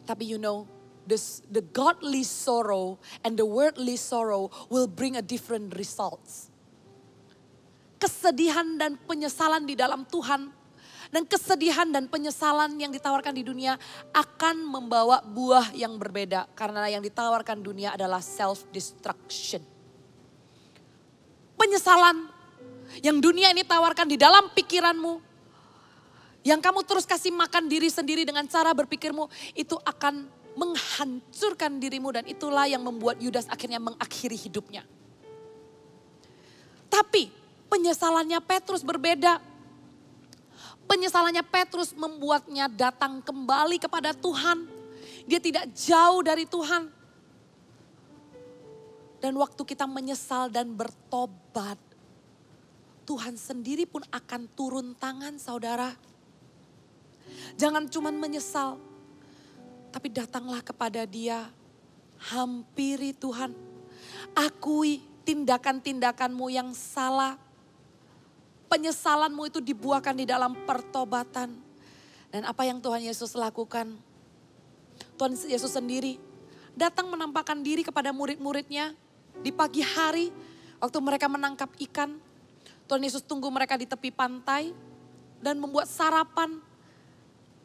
Tapi you know, the godly sorrow and the worldly sorrow will bring a different results. Kesedihan dan penyesalan di dalam Tuhan dan kesedihan dan penyesalan yang ditawarkan di dunia akan membawa buah yang berbeda. Karena yang ditawarkan dunia adalah self-destruction. Penyesalan yang dunia ini tawarkan di dalam pikiranmu, yang kamu terus kasih makan diri sendiri dengan cara berpikirmu, itu akan menghancurkan dirimu dan itulah yang membuat Yudas akhirnya mengakhiri hidupnya. Tapi penyesalannya Petrus berbeda. Penyesalannya Petrus membuatnya datang kembali kepada Tuhan. Dia tidak jauh dari Tuhan. Dan waktu kita menyesal dan bertobat, Tuhan sendiri pun akan turun tangan, saudara. Jangan cuma menyesal, tapi datanglah kepada Dia. Hampiri Tuhan. Akui tindakan-tindakanmu yang salah. Penyesalanmu itu dibuahkan di dalam pertobatan. Dan apa yang Tuhan Yesus lakukan? Tuhan Yesus sendiri datang menampakkan diri kepada murid-muridnya di pagi hari waktu mereka menangkap ikan. Tuhan Yesus tunggu mereka di tepi pantai dan membuat sarapan.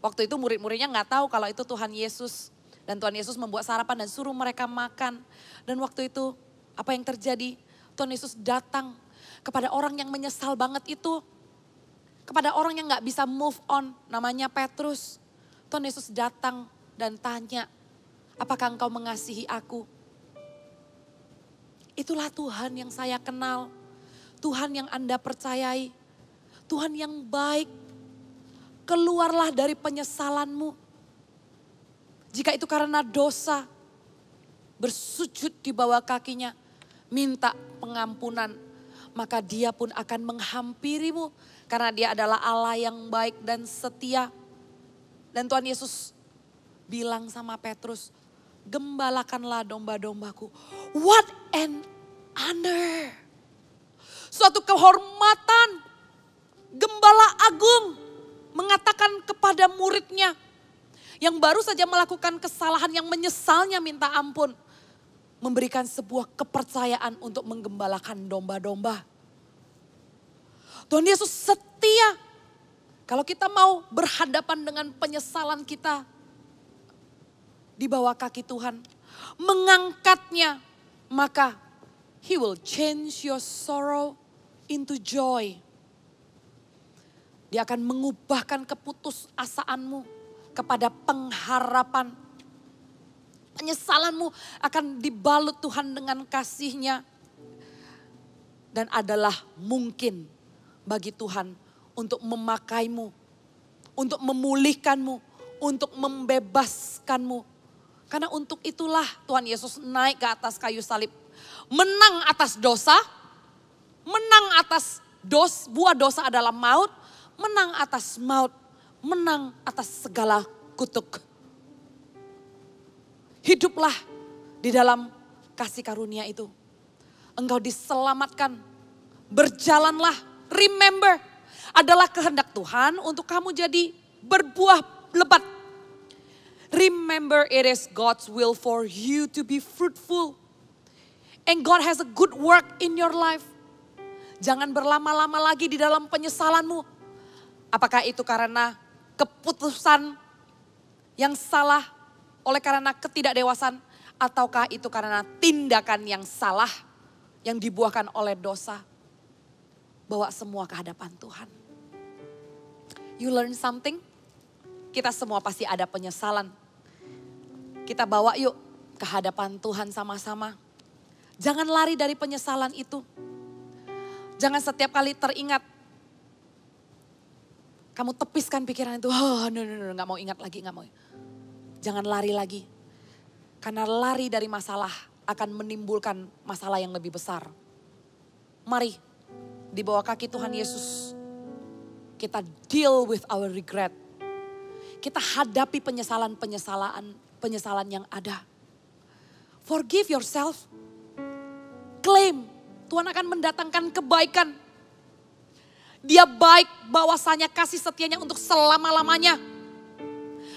Waktu itu murid-muridnya gak tahu kalau itu Tuhan Yesus. Dan Tuhan Yesus membuat sarapan dan suruh mereka makan. Dan waktu itu apa yang terjadi? Tuhan Yesus datang kepada orang yang menyesal banget itu. Kepada orang yang gak bisa move on, namanya Petrus. Tuhan Yesus datang dan tanya, apakah engkau mengasihi aku? Itulah Tuhan yang saya kenal. Tuhan yang Anda percayai. Tuhan yang baik. Keluarlah dari penyesalanmu. Jika itu karena dosa, bersujud di bawah kakinya, minta pengampunan. Maka Dia pun akan menghampirimu. Karena Dia adalah Allah yang baik dan setia. Dan Tuhan Yesus bilang sama Petrus, gembalakanlah domba-dombaku. What an honor. Suatu kehormatan. Gembala agung mengatakan kepada muridnya yang baru saja melakukan kesalahan, yang menyesalnya minta ampun, memberikan sebuah kepercayaan untuk menggembalakan domba-domba. Tuhan Yesus setia. Kalau kita mau berhadapan dengan penyesalan kita di bawah kaki Tuhan, mengangkatnya, maka He will change your sorrow into joy. Dia akan mengubahkan keputusasaanmu kepada pengharapan. Penyesalanmu akan dibalut Tuhan dengan kasih-Nya. Dan adalah mungkin bagi Tuhan untuk memakaimu, untuk memulihkanmu, untuk membebaskanmu. Karena untuk itulah Tuhan Yesus naik ke atas kayu salib. Menang atas dosa, menang atas buah dosa adalah maut, menang atas maut, menang atas segala kutuk. Hiduplah di dalam kasih karunia itu. Engkau diselamatkan, berjalanlah, remember, adalah kehendak Tuhan untuk kamu jadi berbuah lebat. Remember, it is God's will for you to be fruitful. And God has a good work in your life. Jangan berlama-lama lagi di dalam penyesalanmu. Apakah itu karena keputusan yang salah oleh karena ketidakdewasaan, ataukah itu karena tindakan yang salah yang dibuahkan oleh dosa? Bawa semua ke hadapan Tuhan. You learn something? Kita semua pasti ada penyesalan. Kita bawa yuk ke hadapan Tuhan sama-sama. Jangan lari dari penyesalan itu. Jangan setiap kali teringat. Kamu tepiskan pikiran itu. Oh, no, gak mau ingat lagi, gak mau. Jangan lari lagi. Karena lari dari masalah akan menimbulkan masalah yang lebih besar. Mari, di bawah kaki Tuhan Yesus, kita deal with our regret. Kita hadapi penyesalan yang ada. Forgive yourself. Claim, Tuhan akan mendatangkan kebaikan. Dia baik, bahwasanya kasih setianya untuk selama-lamanya.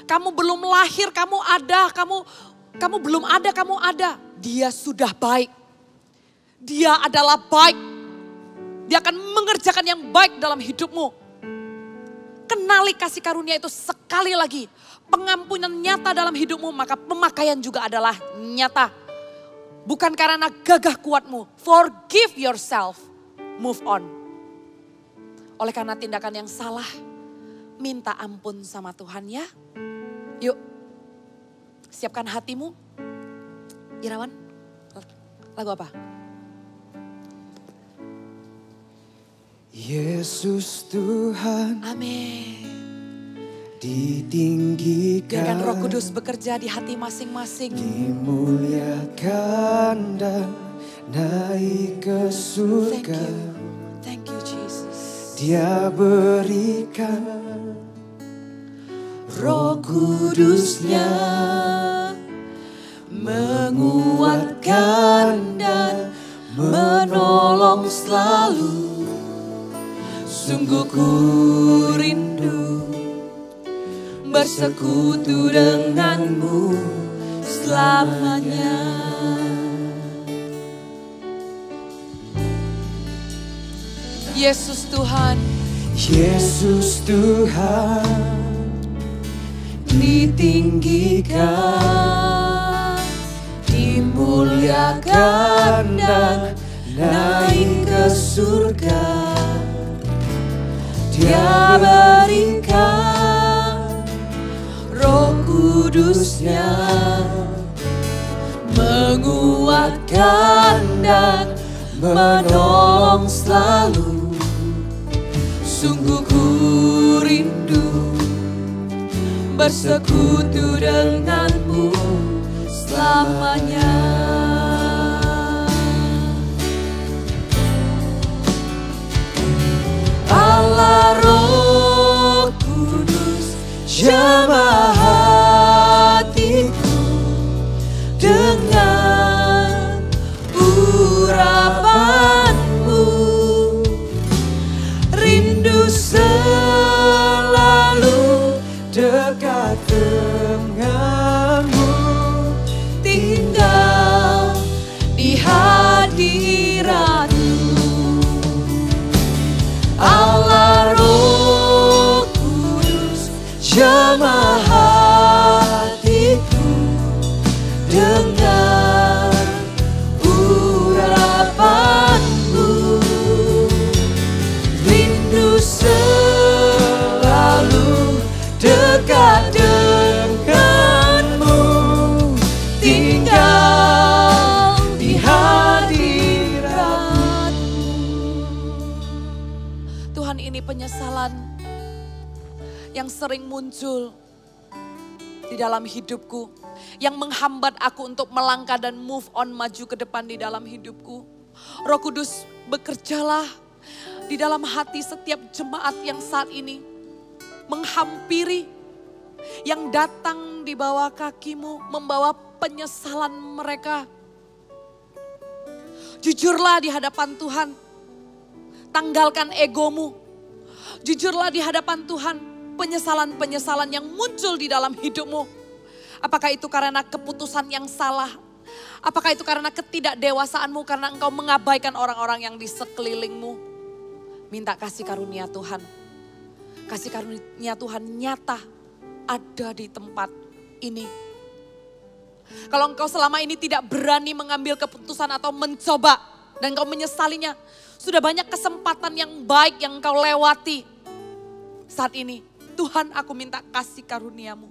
Kamu belum lahir, kamu ada, kamu belum ada, kamu ada. Dia sudah baik. Dia adalah baik. Dia akan mengerjakan yang baik dalam hidupmu. Kenali kasih karunia itu sekali lagi. Pengampunan nyata dalam hidupmu, maka pemakaian juga adalah nyata. Bukan karena gagah kuatmu. Forgive yourself. Move on. Oleh karena tindakan yang salah, minta ampun sama Tuhan ya. Yuk, siapkan hatimu. Irawan, lagu apa? Yesus Tuhan, amin. Ditinggikan, biarkan Roh Kudus bekerja di hati masing-masing. Dimuliakan dan naik ke surga. Thank you Jesus. Dia berikan Roh Kudusnya, menguatkan dan menolong selalu. Sungguh ku rindu bersekutu denganmu selamanya. Yesus Tuhan, Yesus Tuhan, ditinggikan, dimuliakan dan naik ke surga. Dia berikan Roh Kudusnya, menguatkan dan menolong selalu. Sungguh ku rindu bersekutu denganmu selamanya. Allah Roh Kudus, jamah hatiku dengan urapanmu. Rindu selalu dekat denganmu, tinggal di hadiratmu. Allah Roh Kudus, jamah hatiku dengan urapanmu. Rindu selalu dekat denganmu, tinggal di hadiratmu. Tuhan, ini penyesalan yang sering muncul di dalam hidupku, yang menghambat aku untuk melangkah dan move on, maju ke depan di dalam hidupku. Roh Kudus, bekerjalah di dalam hati setiap jemaat yang saat ini menghampiri, yang datang di bawah kakimu membawa penyesalan mereka. Jujurlah di hadapan Tuhan, tanggalkan egomu. Jujurlah di hadapan Tuhan, penyesalan-penyesalan yang muncul di dalam hidupmu. Apakah itu karena keputusan yang salah? Apakah itu karena ketidakdewasaanmu, karena engkau mengabaikan orang-orang yang di sekelilingmu? Minta kasih karunia Tuhan. Kasih karunia Tuhan nyata ada di tempat ini. Kalau engkau selama ini tidak berani mengambil keputusan atau mencoba dan engkau menyesalinya, sudah banyak kesempatan yang baik yang engkau lewati. Saat ini, Tuhan, aku minta kasih karuniamu.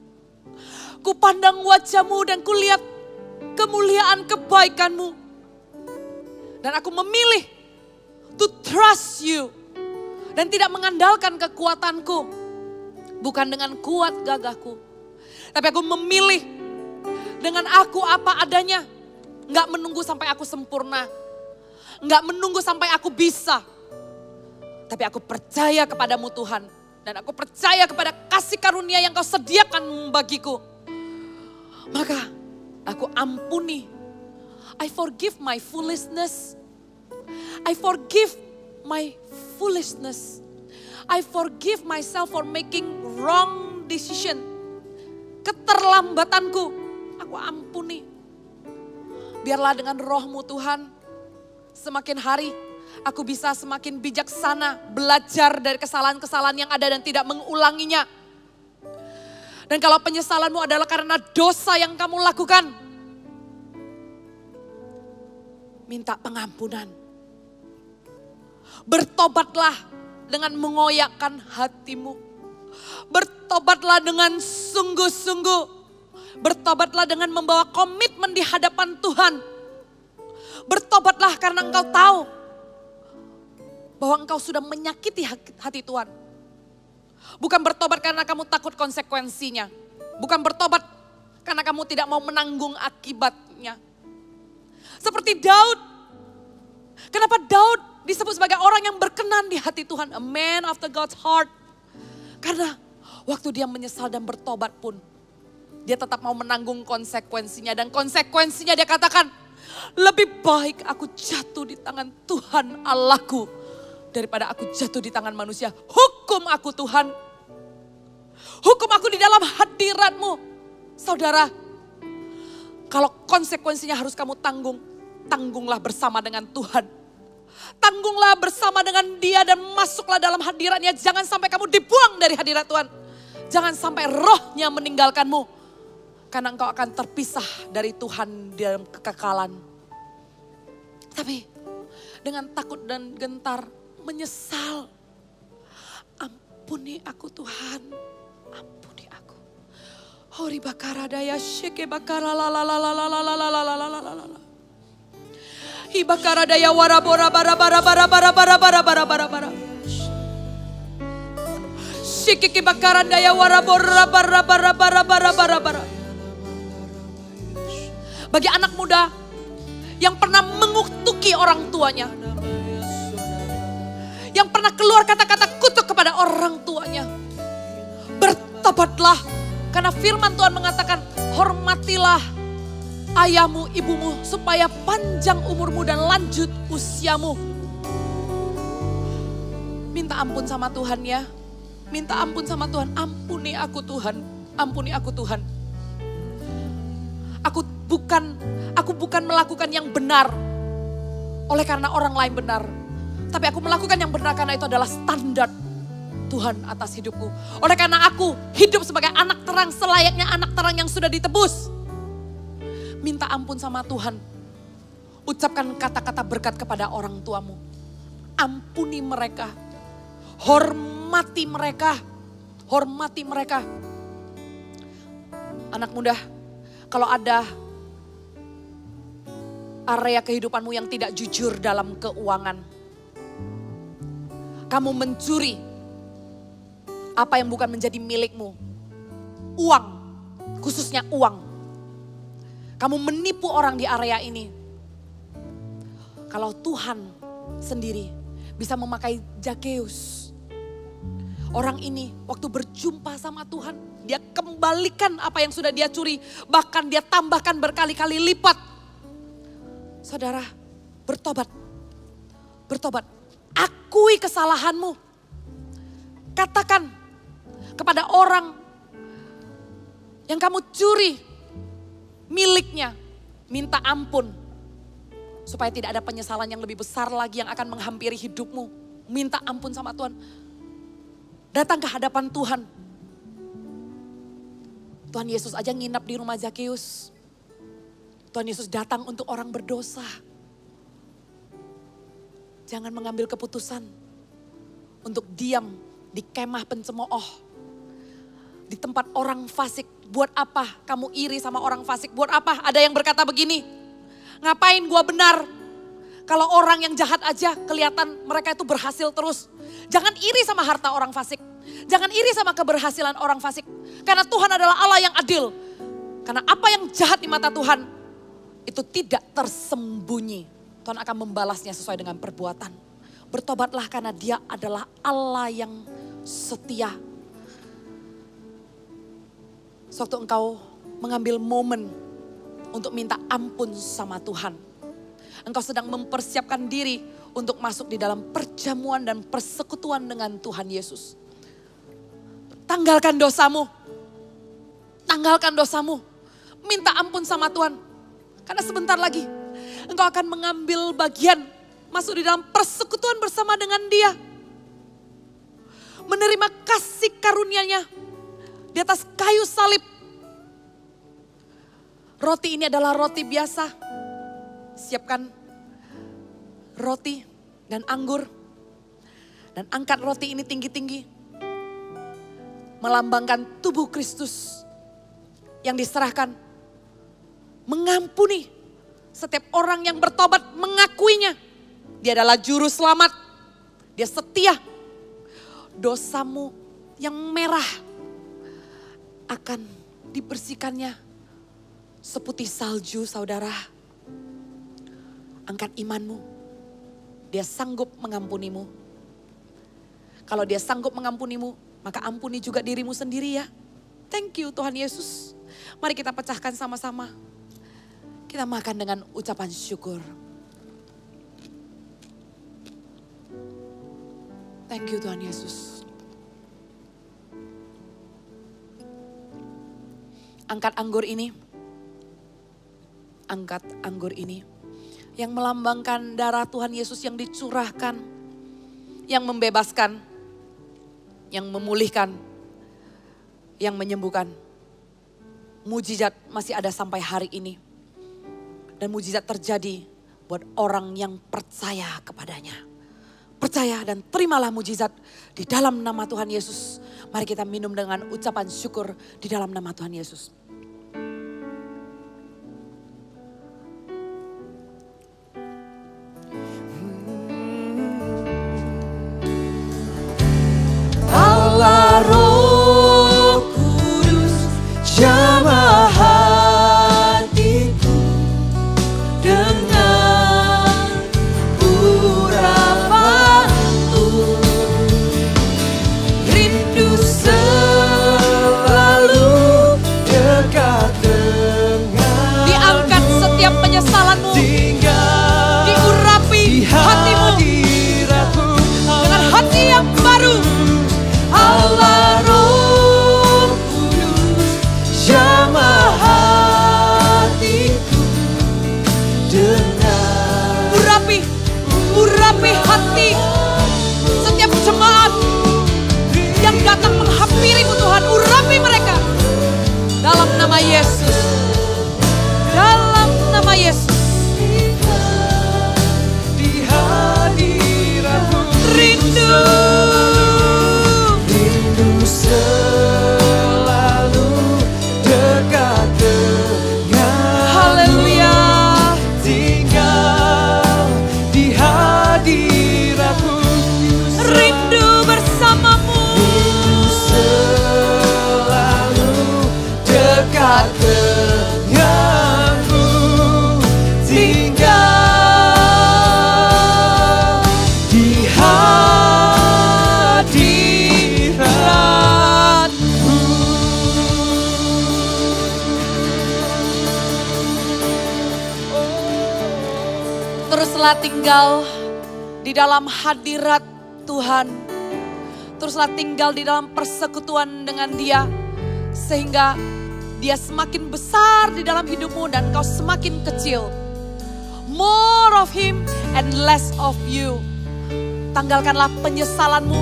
Ku pandang wajahmu dan ku lihat kemuliaan kebaikanmu. Dan aku memilih to trust you. Dan tidak mengandalkan kekuatanku. Bukan dengan kuat gagahku. Tapi aku memilih dengan aku apa adanya. Nggak menunggu sampai aku sempurna. Nggak menunggu sampai aku bisa. Tapi aku percaya kepadamu Tuhan. Dan aku percaya kepada kasih karunia yang kau sediakan bagiku. Maka aku ampuni. I forgive my foolishness. I forgive my foolishness. I forgive myself for making wrong decision. Keterlambatanku, aku ampuni. Biarlah dengan rohmu Tuhan, semakin hari aku bisa semakin bijaksana belajar dari kesalahan-kesalahan yang ada dan tidak mengulanginya. Dan kalau penyesalanmu adalah karena dosa yang kamu lakukan, minta pengampunan. Bertobatlah dengan mengoyakkan hatimu. Bertobatlah dengan sungguh-sungguh. Bertobatlah dengan membawa komitmen di hadapan Tuhan. Bertobatlah karena engkau tahu bahwa engkau sudah menyakiti hati Tuhan. Bukan bertobat karena kamu takut konsekuensinya. Bukan bertobat karena kamu tidak mau menanggung akibatnya. Seperti Daud. Kenapa Daud disebut sebagai orang yang berkenan di hati Tuhan? A man after God's heart. Karena waktu dia menyesal dan bertobat pun, dia tetap mau menanggung konsekuensinya. Dan konsekuensinya dia katakan, lebih baik aku jatuh di tangan Tuhan Allahku daripada aku jatuh di tangan manusia. Hukum aku Tuhan. Hukum aku di dalam hadirat-Mu. Saudara, kalau konsekuensinya harus kamu tanggung, tanggunglah bersama dengan Tuhan. Tanggunglah bersama dengan Dia dan masuklah dalam hadirat-Nya. Jangan sampai kamu dibuang dari hadirat Tuhan. Jangan sampai rohnya meninggalkanmu. Karena engkau akan terpisah dari Tuhan dalam kekekalan. Tapi dengan takut dan gentar, menyesal. Ampuni aku Tuhan, ampuni aku. Hori bakara daya sheke bakara la la la la la la la la la la la la la. Hi bakara daya wara bora bara bara bara bara bara bara bara bara bara. Sheke bakara daya wara bora bara bara bara bara bara bara. Bagi anak muda yang pernah mengutuki orang tuanya, yang pernah keluar kata-kata kutuk kepada orang tuanya, bertobatlah. Karena firman Tuhan mengatakan, hormatilah ayahmu, ibumu, supaya panjang umurmu dan lanjut usiamu. Minta ampun sama Tuhan ya. Minta ampun sama Tuhan. Ampuni aku Tuhan. Ampuni aku Tuhan. Aku bukan melakukan yang benar oleh karena orang lain benar. Tapi aku melakukan yang benar karena itu adalah standar Tuhan atas hidupku. Oleh karena aku hidup sebagai anak terang selayaknya anak terang yang sudah ditebus. Minta ampun sama Tuhan. Ucapkan kata-kata berkat kepada orang tuamu. Ampuni mereka. Hormati mereka. Hormati mereka. Anak muda, kalau ada area kehidupanmu yang tidak jujur dalam keuangan, kamu mencuri apa yang bukan menjadi milikmu. Uang, khususnya uang. Kamu menipu orang di area ini. Kalau Tuhan sendiri bisa memakai Zakeus. Orang ini waktu berjumpa sama Tuhan, dia kembalikan apa yang sudah dia curi. Bahkan dia tambahkan berkali-kali lipat. Saudara, bertobat. Bertobat. Akui kesalahanmu. Katakan kepada orang yang kamu curi miliknya. Minta ampun. Supaya tidak ada penyesalan yang lebih besar lagi yang akan menghampiri hidupmu. Minta ampun sama Tuhan. Datang ke hadapan Tuhan. Tuhan Yesus aja nginap di rumah Zakeus. Tuhan Yesus datang untuk orang berdosa. Jangan mengambil keputusan untuk diam di kemah pencemooh. Di tempat orang fasik. Buat apa kamu iri sama orang fasik? Buat apa? Ada yang berkata begini, ngapain gua benar? Kalau orang yang jahat aja kelihatan mereka itu berhasil terus. Jangan iri sama harta orang fasik. Jangan iri sama keberhasilan orang fasik. Karena Tuhan adalah Allah yang adil. Karena apa yang jahat di mata Tuhan itu tidak tersembunyi. Tuhan akan membalasnya sesuai dengan perbuatan. Bertobatlah karena Dia adalah Allah yang setia. Sewaktu engkau mengambil momen untuk minta ampun sama Tuhan. Engkau sedang mempersiapkan diri untuk masuk di dalam perjamuan dan persekutuan dengan Tuhan Yesus. Tanggalkan dosamu. Tanggalkan dosamu. Minta ampun sama Tuhan. Karena sebentar lagi engkau akan mengambil bagian masuk di dalam persekutuan bersama dengan Dia. Menerima kasih karunia-Nya di atas kayu salib. Roti ini adalah roti biasa. Siapkan roti dan anggur. Dan angkat roti ini tinggi-tinggi. Melambangkan tubuh Kristus yang diserahkan. Mengampuni setiap orang yang bertobat, mengakuinya. Dia adalah juru selamat. Dia setia. Dosamu yang merah akan dibersihkannya seputih salju, saudara. Angkat imanmu. Dia sanggup mengampunimu. Kalau Dia sanggup mengampunimu, maka ampuni juga dirimu sendiri ya. Thank you Tuhan Yesus. Mari kita pecahkan sama-sama. Kita makan dengan ucapan syukur. Thank you Tuhan Yesus. Angkat anggur ini. Angkat anggur ini. Yang melambangkan darah Tuhan Yesus yang dicurahkan. Yang membebaskan. Yang memulihkan. Yang menyembuhkan. Mujizat masih ada sampai hari ini. Dan mujizat terjadi buat orang yang percaya kepadanya. Percaya dan terimalah mujizat di dalam nama Tuhan Yesus. Mari kita minum dengan ucapan syukur di dalam nama Tuhan Yesus. Allah Roh Kudus jamah hatiku dengan urapanmu, rindu selalu dekat denganmu. Diangkat setiap penyesalanmu, diurapi hatimu dengan hati yang baru. Allah Roh Kudus jamah hatiku dengan Urapi hati setiap jemaat yang datang menghampirimu Tuhan. Urapi mereka dalam nama Yesus. Dalam nama Yesus. di hadiratmu Rindu selalu dekat dengan. haleluya. Tinggal di hadiratmu, Rindu bersamamu. selalu dekat denganmu. Tinggal di hadiratmu. Teruslah tinggal di dalam hadirat Tuhan. Teruslah tinggal di dalam persekutuan dengan Dia. Sehingga dia semakin besar di dalam hidupmu dan kau semakin kecil. More of him and less of you. Tanggalkanlah penyesalanmu,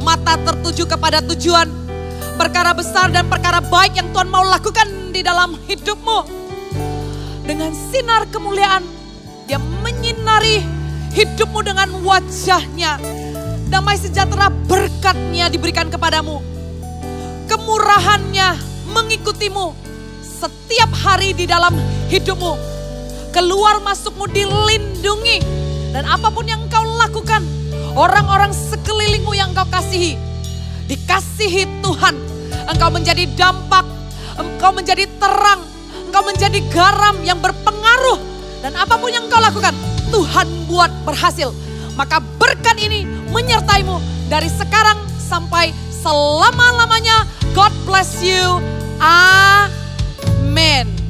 mata tertuju kepada tujuan, perkara besar dan perkara baik yang Tuhan mau lakukan di dalam hidupmu. Dengan sinar kemuliaan, dia menyinari hidupmu dengan wajahnya. Damai sejahtera berkat-Nya diberikan kepadamu. Kemurahan-Nya mengikutimu setiap hari di dalam hidupmu. Keluar masukmu dilindungi. Dan apapun yang engkau lakukan, orang-orang sekelilingmu yang engkau kasihi, dikasihi Tuhan. Engkau menjadi dampak, engkau menjadi terang, engkau menjadi garam yang berpengaruh. Dan apapun yang engkau lakukan, Tuhan buat berhasil. Maka berkat ini menyertaimu dari sekarang sampai selama-lamanya. God bless you. Amen.